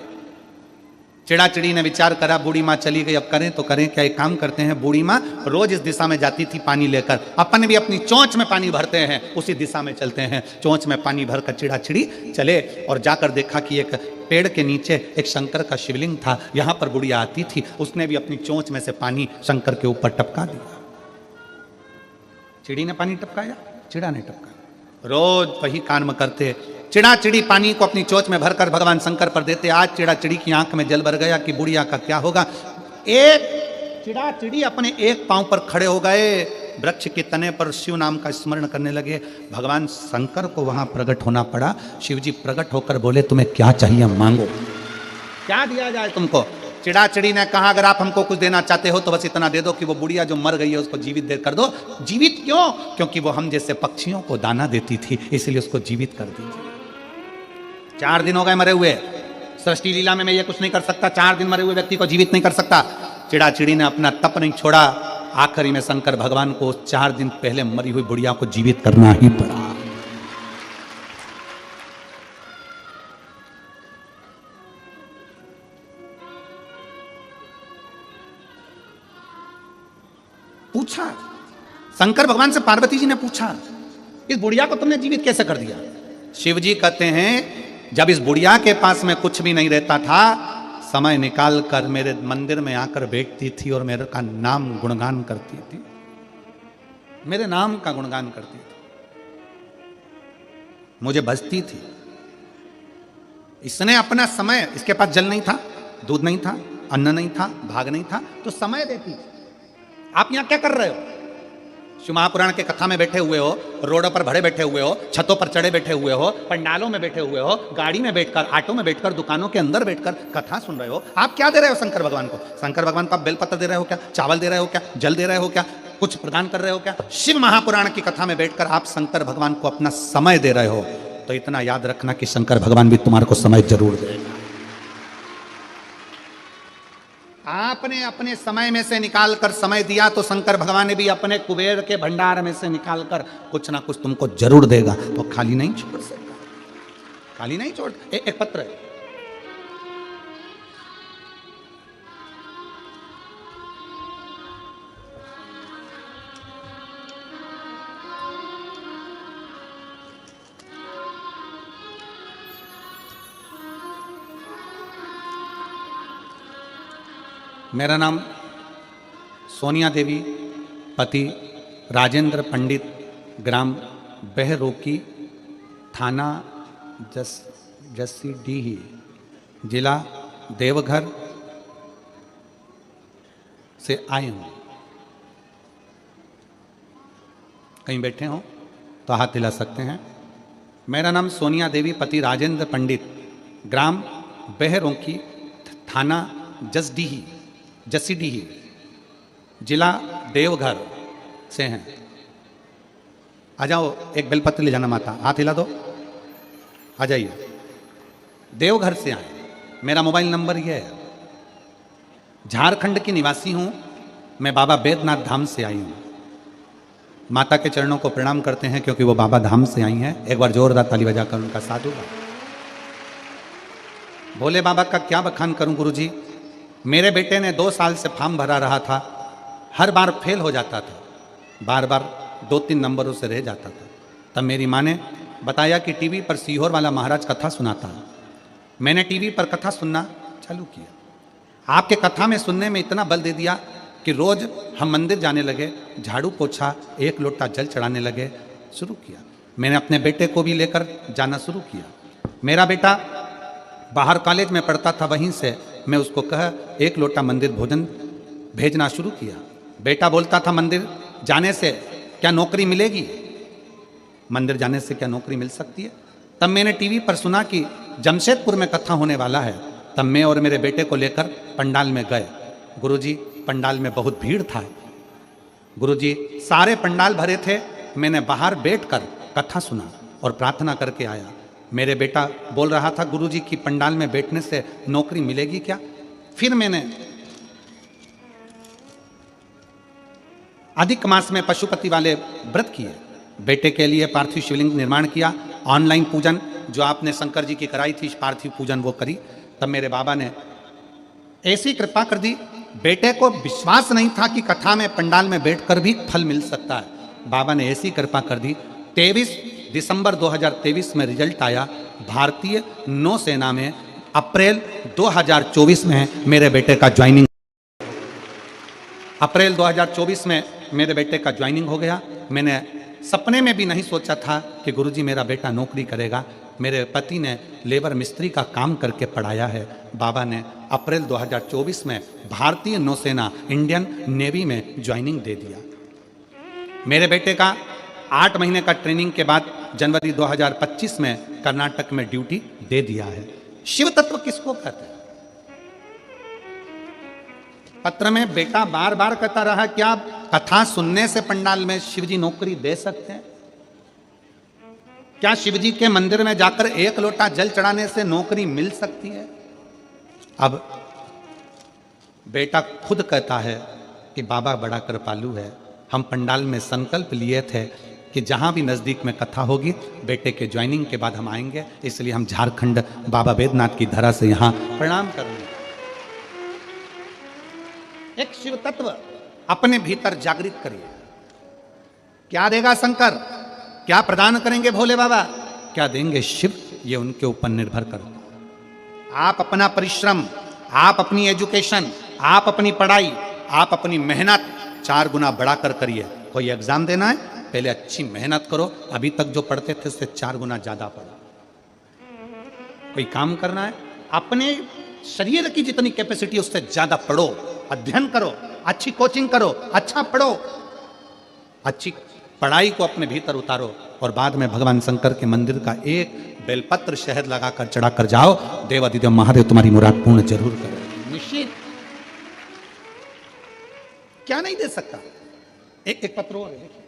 चिड़ा चिड़ी ने विचार करा, बूढ़ी माँ चली गई, अब करें तो करें क्या। एक काम करते हैं, बूढ़ी माँ रोज इस दिशा में जाती थी पानी लेकर, अपन भी अपनी चोंच में पानी भरते हैं, उसी दिशा में चलते हैं। चोंच में पानी भरकर चिड़ा चिड़ी चले और जाकर देखा कि एक पेड़ के नीचे एक शंकर का शिवलिंग था, यहाँ पर बुढ़िया आती थी। उसने भी अपनी चोंच में से पानी शंकर के ऊपर टपका दिया। चिड़ी ने पानी टपकाया, चिड़ा ने टपकाया। रोज वही कर्म करते। चिड़ा चिड़ी पानी को अपनी चोंच में भरकर भगवान शंकर पर देते। आज चिड़ा चिड़ी की आंख में जल भर गया कि बुढ़िया का क्या होगा। एक चिड़ा चिड़ी अपने एक पांव पर खड़े हो गए, वृक्ष के तने पर शिव नाम का स्मरण करने लगे। भगवान शंकर को वहां प्रकट होना पड़ा। शिव जी प्रकट होकर बोले तुम्हें क्या चाहिए मांगो, क्या दिया जाए तुमको। चिड़ा चिड़ी ने कहा अगर आप हमको कुछ देना चाहते हो तो बस इतना दे दो कि वो बुढ़िया जो मर गई है उसको जीवित दे कर दो। जीवित क्यों? क्योंकि वो हम जैसे पक्षियों को दाना देती थी, इसलिए उसको जीवित कर दीजिए। 4 दिन हो गए मरे हुए, सृष्टि लीला में मैं ये कुछ नहीं कर सकता, 4 दिन मरे हुए व्यक्ति को जीवित नहीं कर सकता। चिड़ा चिड़ी ने अपना तप नहीं छोड़ा। आखिरी में शंकर भगवान को 4 दिन पहले मरी हुई बुढ़िया को जीवित करना ही पड़ा। पूछा शंकर भगवान से, पार्वती जी ने पूछा इस बुढ़िया को तुमने जीवित कैसे कर दिया। शिव जी कहते हैं जब इस बुढ़िया के पास में कुछ भी नहीं रहता था, समय निकाल कर मेरे मंदिर में आकर बैठती थी और मेरे का नाम गुणगान करती थी, मेरे नाम का गुणगान करती थी, मुझे बजती थी। इसने अपना समय, इसके पास जल नहीं था, दूध नहीं था, अन्न नहीं था, भाग नहीं था, तो समय देती थी। आप यहां क्या कर रहे हो? शिव महापुराण के कथा में बैठे हुए हो, रोडों पर भरे बैठे हुए हो, छतों पर चढ़े बैठे हुए हो, पंडालों में बैठे हुए हो, गाड़ी में बैठकर, ऑटो में बैठकर, दुकानों के अंदर बैठकर कथा सुन रहे हो। आप क्या दे रहे हो शंकर भगवान को? शंकर भगवान को आप बेलपत्र दे रहे हो क्या? चावल दे रहे हो क्या? जल दे रहे हो क्या? कुछ प्रदान कर रहे हो क्या? शिव महापुराण की कथा में बैठकर आप शंकर भगवान को अपना समय दे रहे हो, तो इतना याद रखना कि शंकर भगवान भी तुम्हारे को समय जरूर देगा। आपने अपने समय में से निकाल कर समय दिया तो शंकर भगवान ने भी अपने कुबेर के भंडार में से निकाल कर कुछ ना कुछ तुमको जरूर देगा। तो खाली नहीं छोड़ सकता, खाली नहीं छोड़। एक पत्र है, मेरा नाम सोनिया देवी, पति राजेंद्र पंडित, ग्राम बहरोकी, थाना जसीडीही, जिला देवघर से आए हूँ। कहीं बैठे हो तो हाथ हिला सकते हैं। मेरा नाम सोनिया देवी, पति राजेंद्र पंडित, ग्राम बहरोकी, थाना जसीडीही, जिला देवघर से हैं। आ जाओ, एक बेलपत्र ले जाना माता, हाथ हिला दो, आ जाइए। देवघर से आए। मेरा मोबाइल नंबर ये है। झारखंड की निवासी हूँ मैं, बाबा बैद्यनाथ धाम से आई हूँ। माता के चरणों को प्रणाम करते हैं क्योंकि वो बाबा धाम से आई हैं। एक बार जोरदार ताली बजाकर उनका साधु। भोले बाबा का क्या बखान करूं गुरुजी। मेरे बेटे ने 2 साल से फॉर्म भरा रहा था, हर बार फेल हो जाता था, बार बार 2-3 नंबरों से रह जाता था। तब मेरी माँ ने बताया कि टीवी पर सीहोर वाला महाराज कथा सुनाता है। मैंने टीवी पर कथा सुनना चालू किया। आपके कथा में सुनने में इतना बल दे दिया कि रोज हम मंदिर जाने लगे, झाड़ू पोछा, 1 लोटा जल चढ़ाने लगे, शुरू किया। मैंने अपने बेटे को भी लेकर जाना शुरू किया। मेरा बेटा बाहर कॉलेज में पढ़ता था, वहीं से मैं उसको कहा 1 लोटा मंदिर भोजन भेजना शुरू किया। बेटा बोलता था मंदिर जाने से क्या नौकरी मिलेगी, मंदिर जाने से क्या नौकरी मिल सकती है। तब मैंने टीवी पर सुना कि जमशेदपुर में कथा होने वाला है। तब मैं और मेरे बेटे को लेकर पंडाल में गए। गुरुजी पंडाल में बहुत भीड़ था, गुरुजी सारे पंडाल भरे थे। मैंने बाहर बैठकर कथा सुना और प्रार्थना करके आया। मेरे बेटा बोल रहा था गुरुजी की पंडाल में बैठने से नौकरी मिलेगी क्या। फिर मैंने अधिक मास में पशुपति वाले व्रत किए, बेटे के लिए पार्थिव शिवलिंग निर्माण किया, ऑनलाइन पूजन जो आपने शंकर जी की कराई थी पार्थिव पूजन वो करी। तब मेरे बाबा ने ऐसी कृपा कर दी, बेटे को विश्वास नहीं था कि कथा में पंडाल में बैठकर भी फल मिल सकता है। बाबा ने ऐसी कृपा कर दी, 23 दिसंबर 2023 में रिजल्ट आया। भारतीय नौसेना में अप्रैल 2024 में मेरे बेटे का ज्वाइनिंग, अप्रैल 2024 में मेरे बेटे का ज्वाइनिंग हो गया। मैंने सपने में भी नहीं सोचा था कि गुरुजी मेरा बेटा नौकरी करेगा। मेरे पति ने लेबर मिस्त्री का काम करके पढ़ाया है। बाबा ने अप्रैल 2024 में भारतीय नौसेना इंडियन नेवी में ज्वाइनिंग दे दिया। मेरे बेटे का 8 महीने का ट्रेनिंग के बाद जनवरी 2025 में कर्नाटक में ड्यूटी दे दिया है। शिव तत्व किसको कहते हैं? पत्र में बेटा बार बार कहता रहा क्या कथा सुनने से पंडाल में शिवजी नौकरी दे सकते हैं? क्या शिवजी के मंदिर में जाकर 1 लोटा जल चढ़ाने से नौकरी मिल सकती है? अब बेटा खुद कहता है कि बाबा बड़ा कृपालु है। हम पंडाल में संकल्प लिए थे कि जहां भी नजदीक में कथा होगी बेटे के ज्वाइनिंग के बाद हम आएंगे, इसलिए हम झारखंड बाबा बैद्यनाथ की धरा से यहां प्रणाम करेंगे। एक शिव तत्व अपने भीतर जागृत करिए। क्या देगा शंकर, क्या प्रदान करेंगे भोले बाबा, क्या देंगे शिव, ये उनके ऊपर निर्भर करता है। आप अपना परिश्रम, आप अपनी एजुकेशन, आप अपनी पढ़ाई, आप अपनी मेहनत 4 गुना बढ़ाकर करिए। कोई एग्जाम देना है पहले अच्छी मेहनत करो, अभी तक जो पढ़ते थे उससे 4 गुना ज्यादा पढ़ो। कोई काम करना है अपने शरीर की जितनी कैपेसिटी उससे ज्यादा पढ़ो, अध्ययन करो, अच्छी कोचिंग करो, अच्छा पढ़ो, अच्छी पढ़ाई को अपने भीतर उतारो और बाद में भगवान शंकर के मंदिर का एक बेलपत्र शहद लगाकर चढ़ाकर जाओ, देवादिदेव महादेव तुम्हारी मुराद पूर्ण जरूर करें। निश्चित क्या नहीं दे सकता। एक पत्र और है,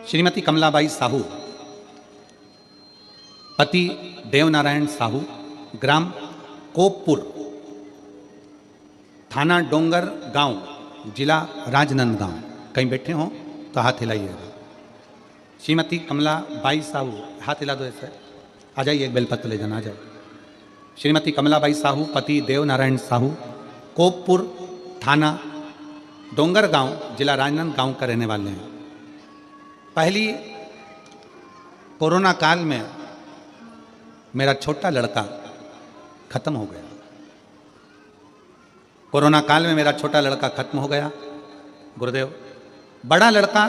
श्रीमती कमलाबाई साहू, पति देवनारायण साहू, ग्राम कोपपुर, थाना डोंगर गांव, जिला राजनांदगांव। कहीं बैठे हो तो हाथ हिलाइएगा। श्रीमती कमलाबाई साहू, हाथ हिला दो ऐसे, आ जाइए, एक बेलपत्र ले जाना, आ जाओ। श्रीमती कमलाबाई साहू, पति देवनारायण साहू, कोपपुर, थाना डोंगर गांव, जिला राजनांदगांव का रहने वाले हैं। पहली कोरोना काल में मेरा छोटा लड़का खत्म हो गया। कोरोना काल में मेरा छोटा लड़का खत्म हो गया। गुरुदेव, बड़ा लड़का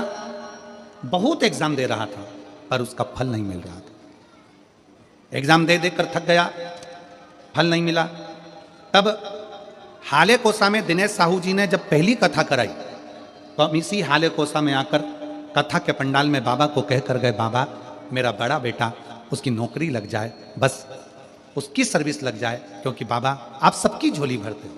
बहुत एग्जाम दे रहा था पर उसका फल नहीं मिल रहा था। एग्जाम दे देकर थक गया, फल नहीं मिला। तब हाले कोसा में दिनेश साहू जी ने जब पहली कथा कराई तो हम इसी हाले कोसा में आकर कथा के पंडाल में बाबा को कह कर गए, बाबा मेरा बड़ा बेटा उसकी नौकरी लग जाए, बस उसकी सर्विस लग जाए, क्योंकि बाबा आप सबकी झोली भरते हो।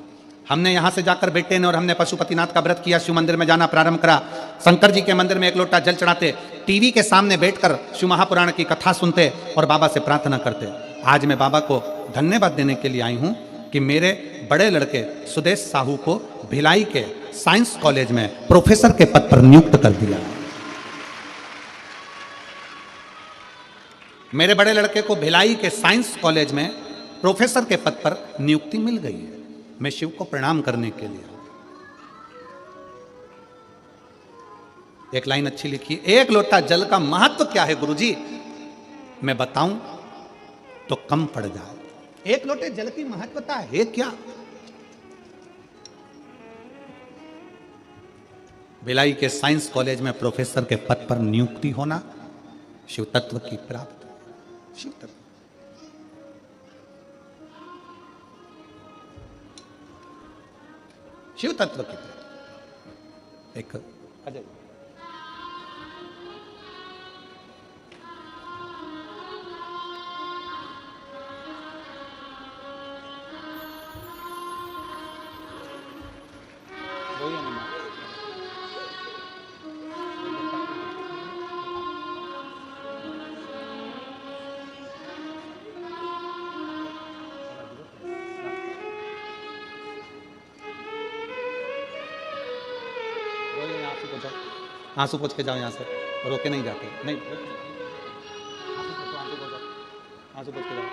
हमने यहाँ से जाकर बेटे ने और हमने पशुपतिनाथ का व्रत किया, शिव मंदिर में जाना प्रारंभ करा, शंकर जी के मंदिर में 1 लोटा जल चढ़ाते, टीवी के सामने बैठकर शिव महापुराण की कथा सुनते और बाबा से प्रार्थना करते। आज मैं बाबा को धन्यवाद देने के लिए आई हूँ कि मेरे बड़े लड़के सुदेश साहू को भिलाई के साइंस कॉलेज में प्रोफेसर के पद पर नियुक्त कर दिया। मेरे बड़े लड़के को भिलाई के साइंस कॉलेज में प्रोफेसर के पद पर नियुक्ति मिल गई है। मैं शिव को प्रणाम करने के लिए। एक लाइन अच्छी लिखी, एक लोटा जल का महत्व क्या है गुरुजी, मैं बताऊं तो कम पड़ जाए। एक लोटे जल की महत्वता है क्या? भिलाई के साइंस कॉलेज में प्रोफेसर के पद पर नियुक्ति होना शिव तत्व की प्राप्ति। शिव तत्व, शिव तत्व की प्राप्ति। एक अजय आंसू पोंछ के जाओ यहाँ से, रोके नहीं जाते। नहीं, आंसू पोंछ के जाओ।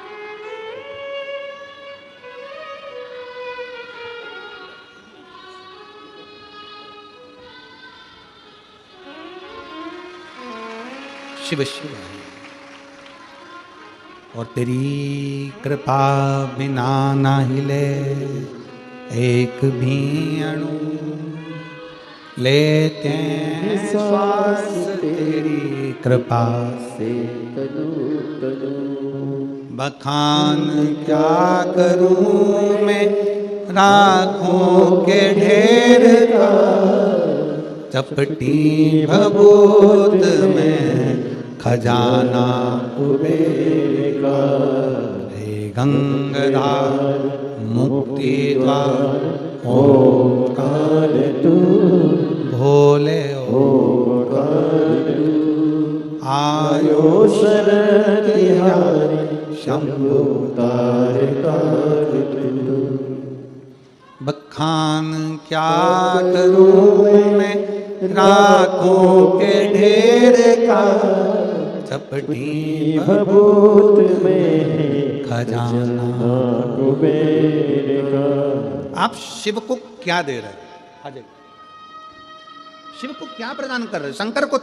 शिव शिव और तेरी कृपा बिना ना हिले एक भी अणु, लेते हैं श्वास तेरी कृपा से तनु तनु। बखान क्या करूं मैं राखों के ढेर का, चपटी भभूत में खजाना कुबेर का। हे गंगाधार मुक्ति द्वार ओंकार तू, भोले ओंकार तू। आयो शरण तिहारी शंभु तारकार तू। बखान क्या करूं मैं राखों के ढेर का, चपटी भभूत में खजाना कुबेर का। आप शिव को क्या दे रहे हैं? अजय, शिव को क्या प्रदान कर रहे हो? शंकर को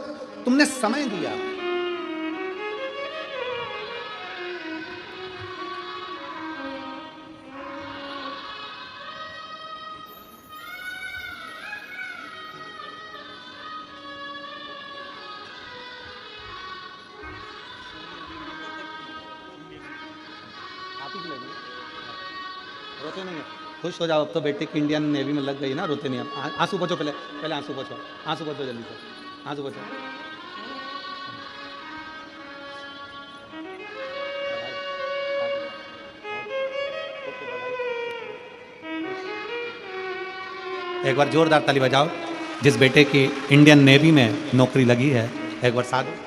तुमने समय दिया, रोते नहीं है। खुश हो जाओ, अब तो बेटे की इंडियन नेवी में लग गई ना, रोते नहीं। अब आंसू पोछो, पहले आंसू पोछो, आंसू पोछो जल्दी से, आंसू पोछो। एक बार जोरदार ताली बजाओ जिस बेटे की इंडियन नेवी में नौकरी लगी है। एक बार साथ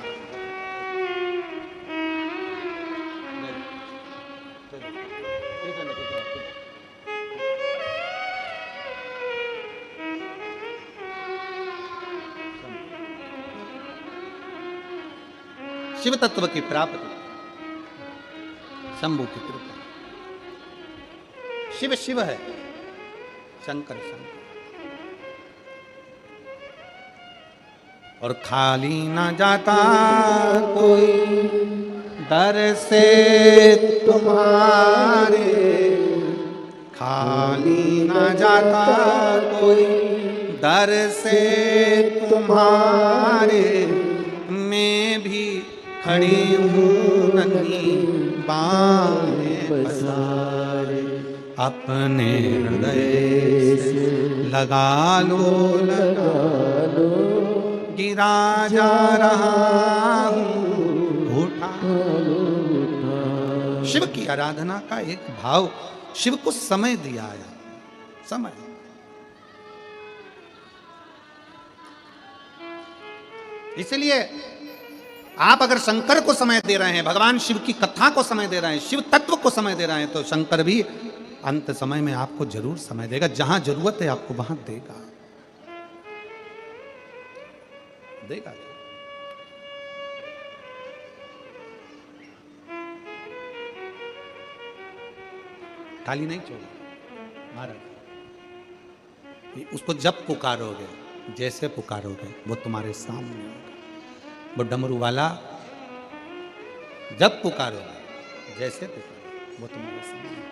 शिव तत्व की प्राप्ति, शंभु की कृपा। शिव शिव है, शंकर शंकर। और खाली ना जाता कोई दर से तुम्हारे, खाली ना जाता कोई दर से तुम्हारे। मैं भी खड़ी हूँ नन्ही बाहें पसारे, अपने हृदय से लगा लो गिरा जा रहा हूँ उठा। शिव की आराधना का एक भाव, शिव को समय दिया है, समय। इसलिए आप अगर शंकर को समय दे रहे हैं, भगवान शिव की कथा को समय दे रहे हैं, शिव तत्व को समय दे रहे हैं, तो शंकर भी अंत समय में आपको जरूर समय देगा, जहां जरूरत है आपको वहां देगा, देगा। खाली नहीं छोड़ा महाराज। उसको जब पुकारोगे, जैसे पुकारोगे, वो तुम्हारे सामने होगा। वो डमरू वाला जब पुकारोगे, जैसे पुकारोगे, वो तुम्हारे सामने होगा।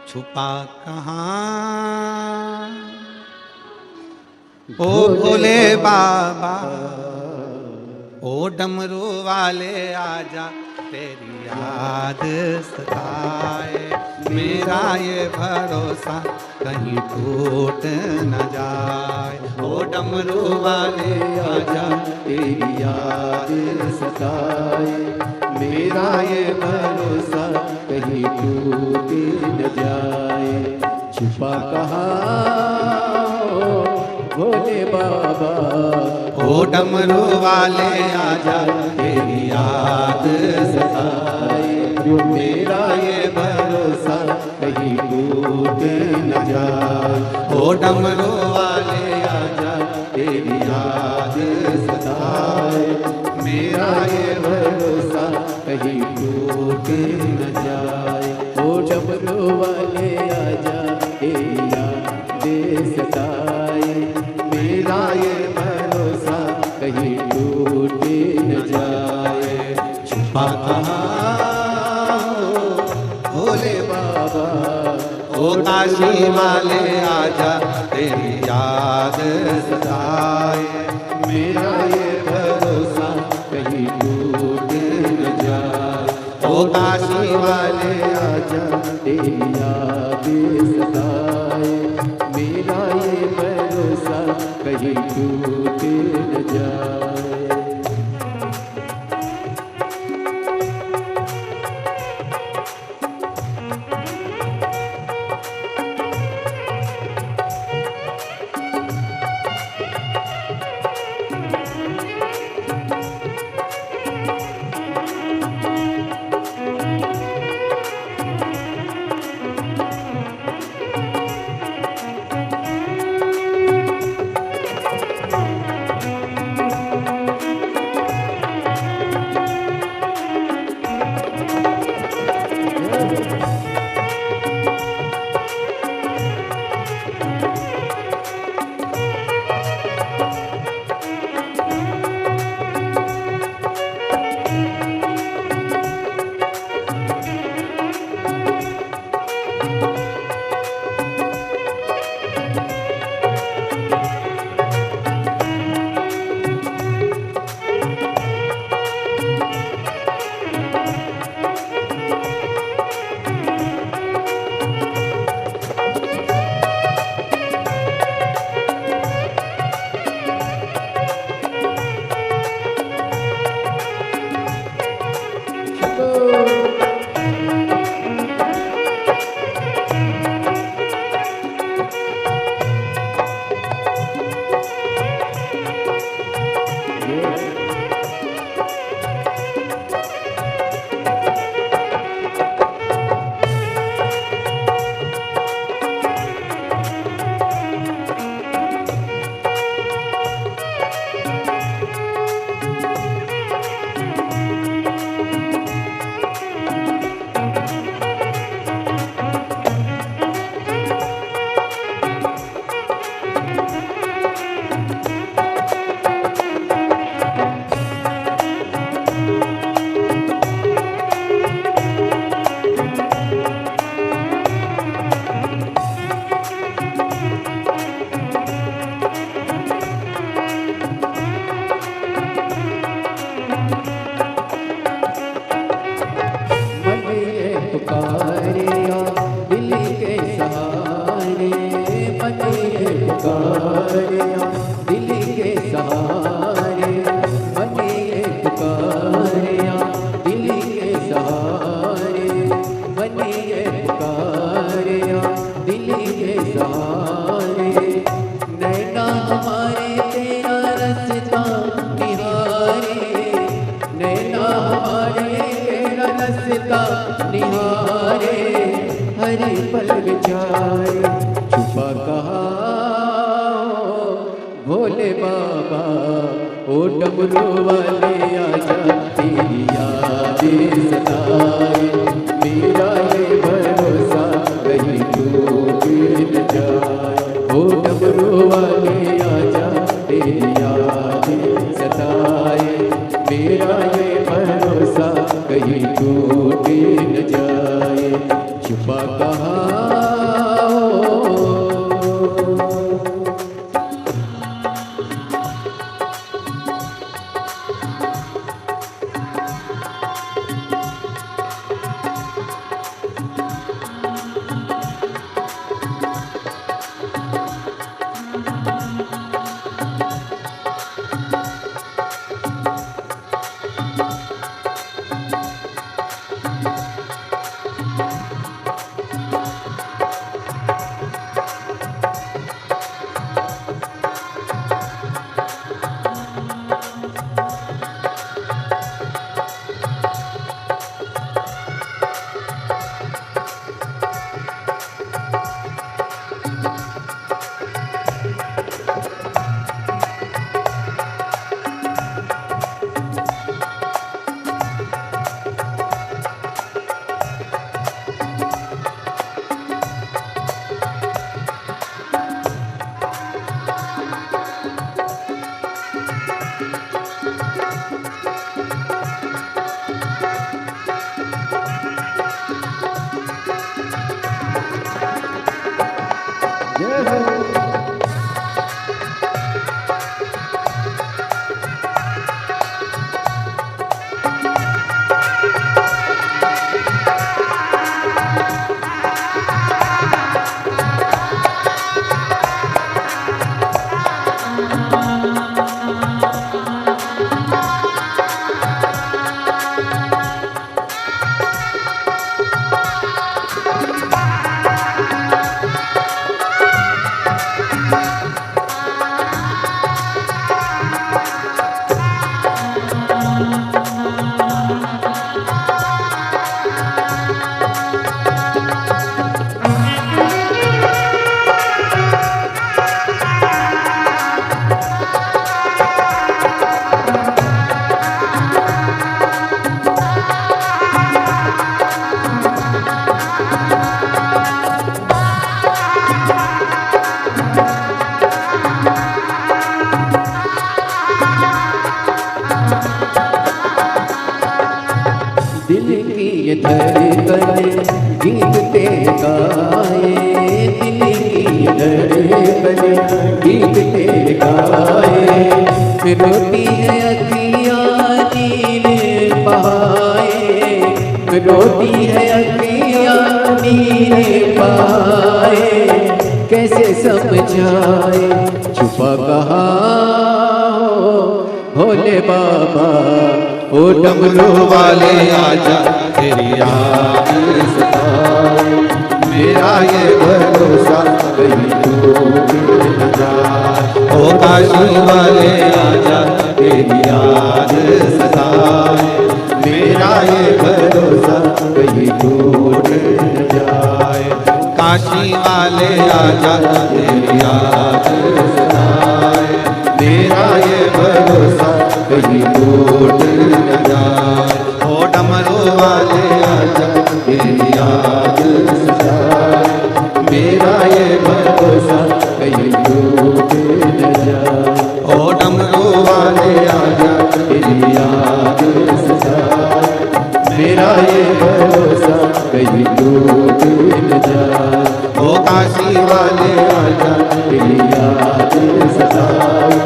छुपा कहाँ ओ भोले बाबा, ओ डमरू वाले आजा, तेरी याद सताए, मेरा ये भरोसा कहीं टूट न जाए। ओ डमरू वाले आजा, तेरी याद सताए, मेरा ये भरोसा कहीं टूट न जाए। छुपा कहाँ भोले बाबा, ओ डमरू वाले आजा, तेरी याद सताए, मेरा ये भरोसा कहीं टूट न जाए। ओ डमरू वाले आजा, तेरी याद सताए, मेरा ये भरोसा कहीं टूट न जाए। ओ डमरू वाले आजा, तेरी याद सताए, मेरा ये भरोसा कहीं टूट न जाए। छुपा कहाँ भोले बाबा, ओ काशी वाले आजा, तेरी याद सताए, मेरा ये भरोसा कहीं टूट न जाए। ओ काशी वाले आजा, तेरी याद सताए, मेरा ये भरोसा कहीं टूट न जाए। नैना हमारे तेरा रस्ता निहार हरि पलक जाए। छुपा कहाँ भोले बाबा, ओ डमरू वाले आजा तेरी याद सताए। मेरा ये भरोसा कहीं टूट न जाए। ओ डमरू वाले आजा तेरी याद सताए। मेरा ये भरोसा कहीं टूट न जाए। छुपा कहाँ दिल की ये धड़कन गीत तेरे गाए। दिल की ये धड़कन गीत तेरे गाए। रोती है अखियाँ नीर बहाए। रोती है अखियाँ नीर बहाए। कैसे समझाए छुपा कहाँ भोले बाबा, ओ डमरू वाले आजा तेरी याद सताए। मेरा ये भरोसा कहीं टूट न जाए। ओ काशी वाले आजा तेरी याद सताए। मेरा ये भरोसा कहीं टूट न जाए। काशी वाले आजा तेरी याद सताए। मेरा ये भरोसा कहीं टूट न जाए। ओ डमरू वाले आजा तेरी याद सताए। मेरा ये भरोसा कहीं टूट न जाए। ओ डमरू वाले आजा तेरी याद सताए। मेरा ये भरोसा कहीं टूट न जाए। ओ काशी वाले आजा तेरी याद सताए।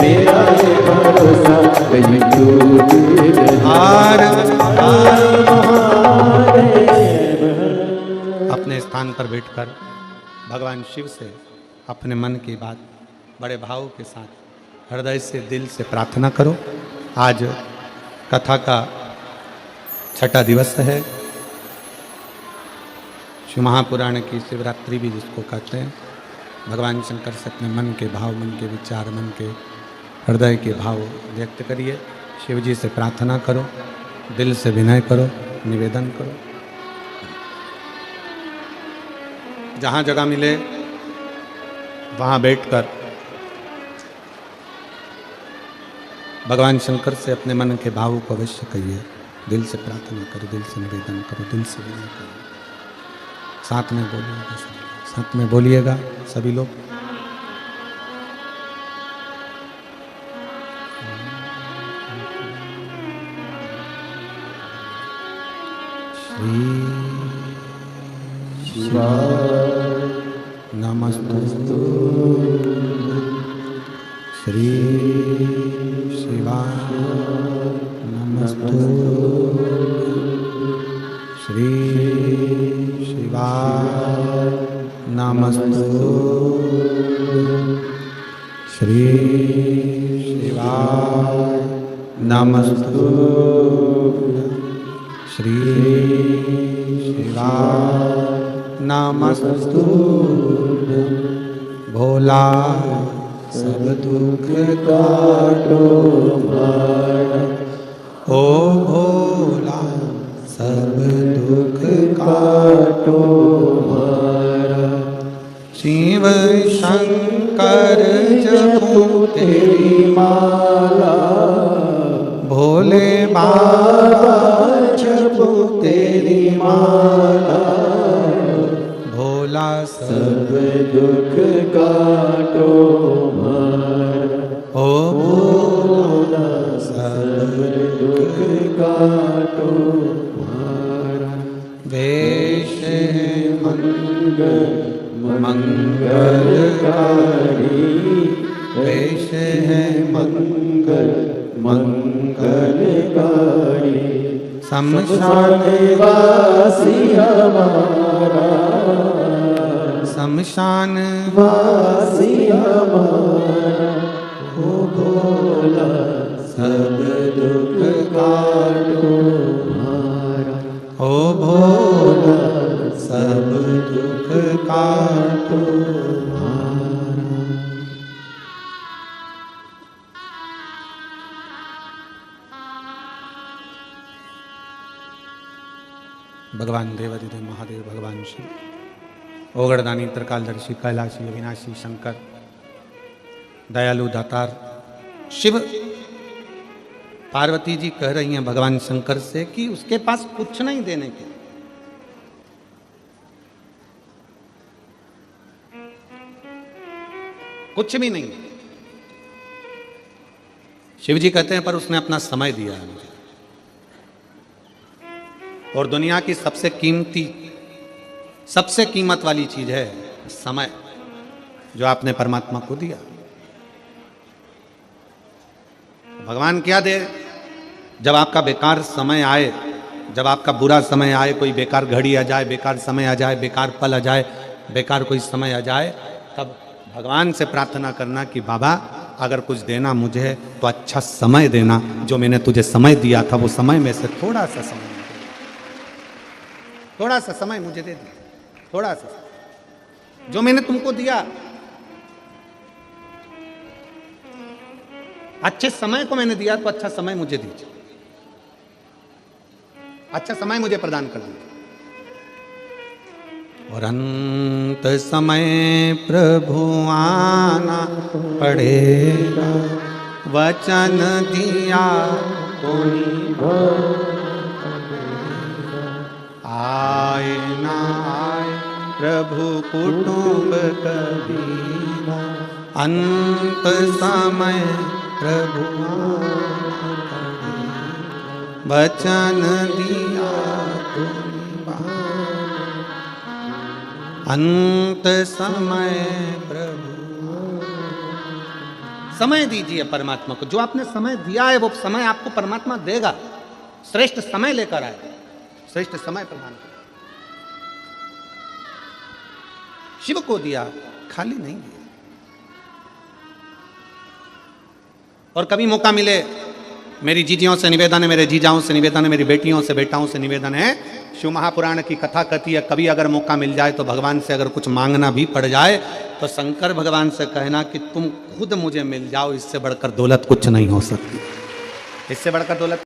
मेरा ये भरोसा कहीं टूट न जाए। अपने स्थान पर बैठकर भगवान शिव से अपने मन की बात बड़े भाव के साथ हृदय से दिल से प्रार्थना करो। आज कथा का छठा दिवस है। शिव महापुराण की शिवरात्रि भी जिसको कहते हैं। भगवान शंकर से अपने मन के भाव, मन के विचार, मन के हृदय के भाव व्यक्त करिए। शिव जी से प्रार्थना करो, दिल से विनय करो, निवेदन करो। जहाँ जगह मिले वहाँ बैठकर भगवान शंकर से अपने मन के भाव को अवश्य कहिए। दिल से प्रार्थना करो, दिल से निवेदन करो, दिल से विनय करो। साथ में बोलिएगा, साथ में बोलिएगा सभी लोग। श्री नमस्तु श्री शिवाय नमस्तु श्री शिवाय नमस्तु श्री शिवाय नमस्तु श्री शिवाय नमस्तु। भोला सब दुख काटो हमारा, ओ भोला सब दुख काटो हमारा। शिव शंकर जपो तेरी माला, भोले बाबा जपो तेरी माला। भोला सब दुख काटो हमारा, ओ भोला सब दुख काटो हमारा। वेश मंगल मंगलकारी, वेश है मंगल मंगलकारी। शमशान वासी हमारा, शमशान वासी हमारा। ओ भोला सब दुख काटो हमारा, ओ भोला सब दुख काटो हमारा। भगवान देवाधिदेव महादेव, भगवान शिव, ओगड़दानी त्रिकालदर्शी कैलाशी अविनाशी शंकर, दयालु दातार शिव। पार्वती जी कह रही हैं भगवान शंकर से कि उसके पास कुछ नहीं देने के, कुछ भी नहीं। शिव जी कहते हैं पर उसने अपना समय दिया है मुझे, और दुनिया की सबसे कीमती, सबसे कीमत वाली चीज है समय, जो आपने परमात्मा को दिया। भगवान क्या दे? जब आपका बेकार समय आए, जब आपका बुरा समय आए, कोई बेकार घड़ी आ जाए, बेकार समय आ जाए, बेकार पल आ जाए, बेकार कोई समय आ जाए, तब भगवान से प्रार्थना करना कि बाबा अगर कुछ देना मुझे है तो अच्छा समय देना। जो मैंने तुझे समय दिया था वो समय में से थोड़ा सा समय, थोड़ा सा समय मुझे दे दे, थोड़ा सा जो मैंने तुमको दिया। अच्छे समय को मैंने दिया तो अच्छा समय मुझे दीजिए, अच्छा समय मुझे प्रदान कर दीजिए। और अंत समय प्रभु आना पड़ेगा, वचन दिया तो आए ना आए प्रभु कुटुंब कबीरा। अंत समय प्रभु वचन दिया तो अंत समय प्रभु। समय दीजिए परमात्मा को, जो आपने समय दिया है वो समय आपको परमात्मा देगा। श्रेष्ठ समय लेकर आए, श्रेष्ठ समय प्रदान कर। शिव को दिया, खाली नहीं दिया। और कभी मौका मिले, मेरी जीजियों से निवेदन है, मेरे जीजाओं से निवेदन है, मेरी बेटियों से बेटाओं से निवेदन है, शिव महापुराण की कथा कहती है कभी अगर मौका मिल जाए तो भगवान से अगर कुछ मांगना भी पड़ जाए तो शंकर भगवान से कहना कि तुम खुद मुझे मिल जाओ, इससे बढ़कर दौलत कुछ नहीं हो सकती, इससे बढ़कर दौलत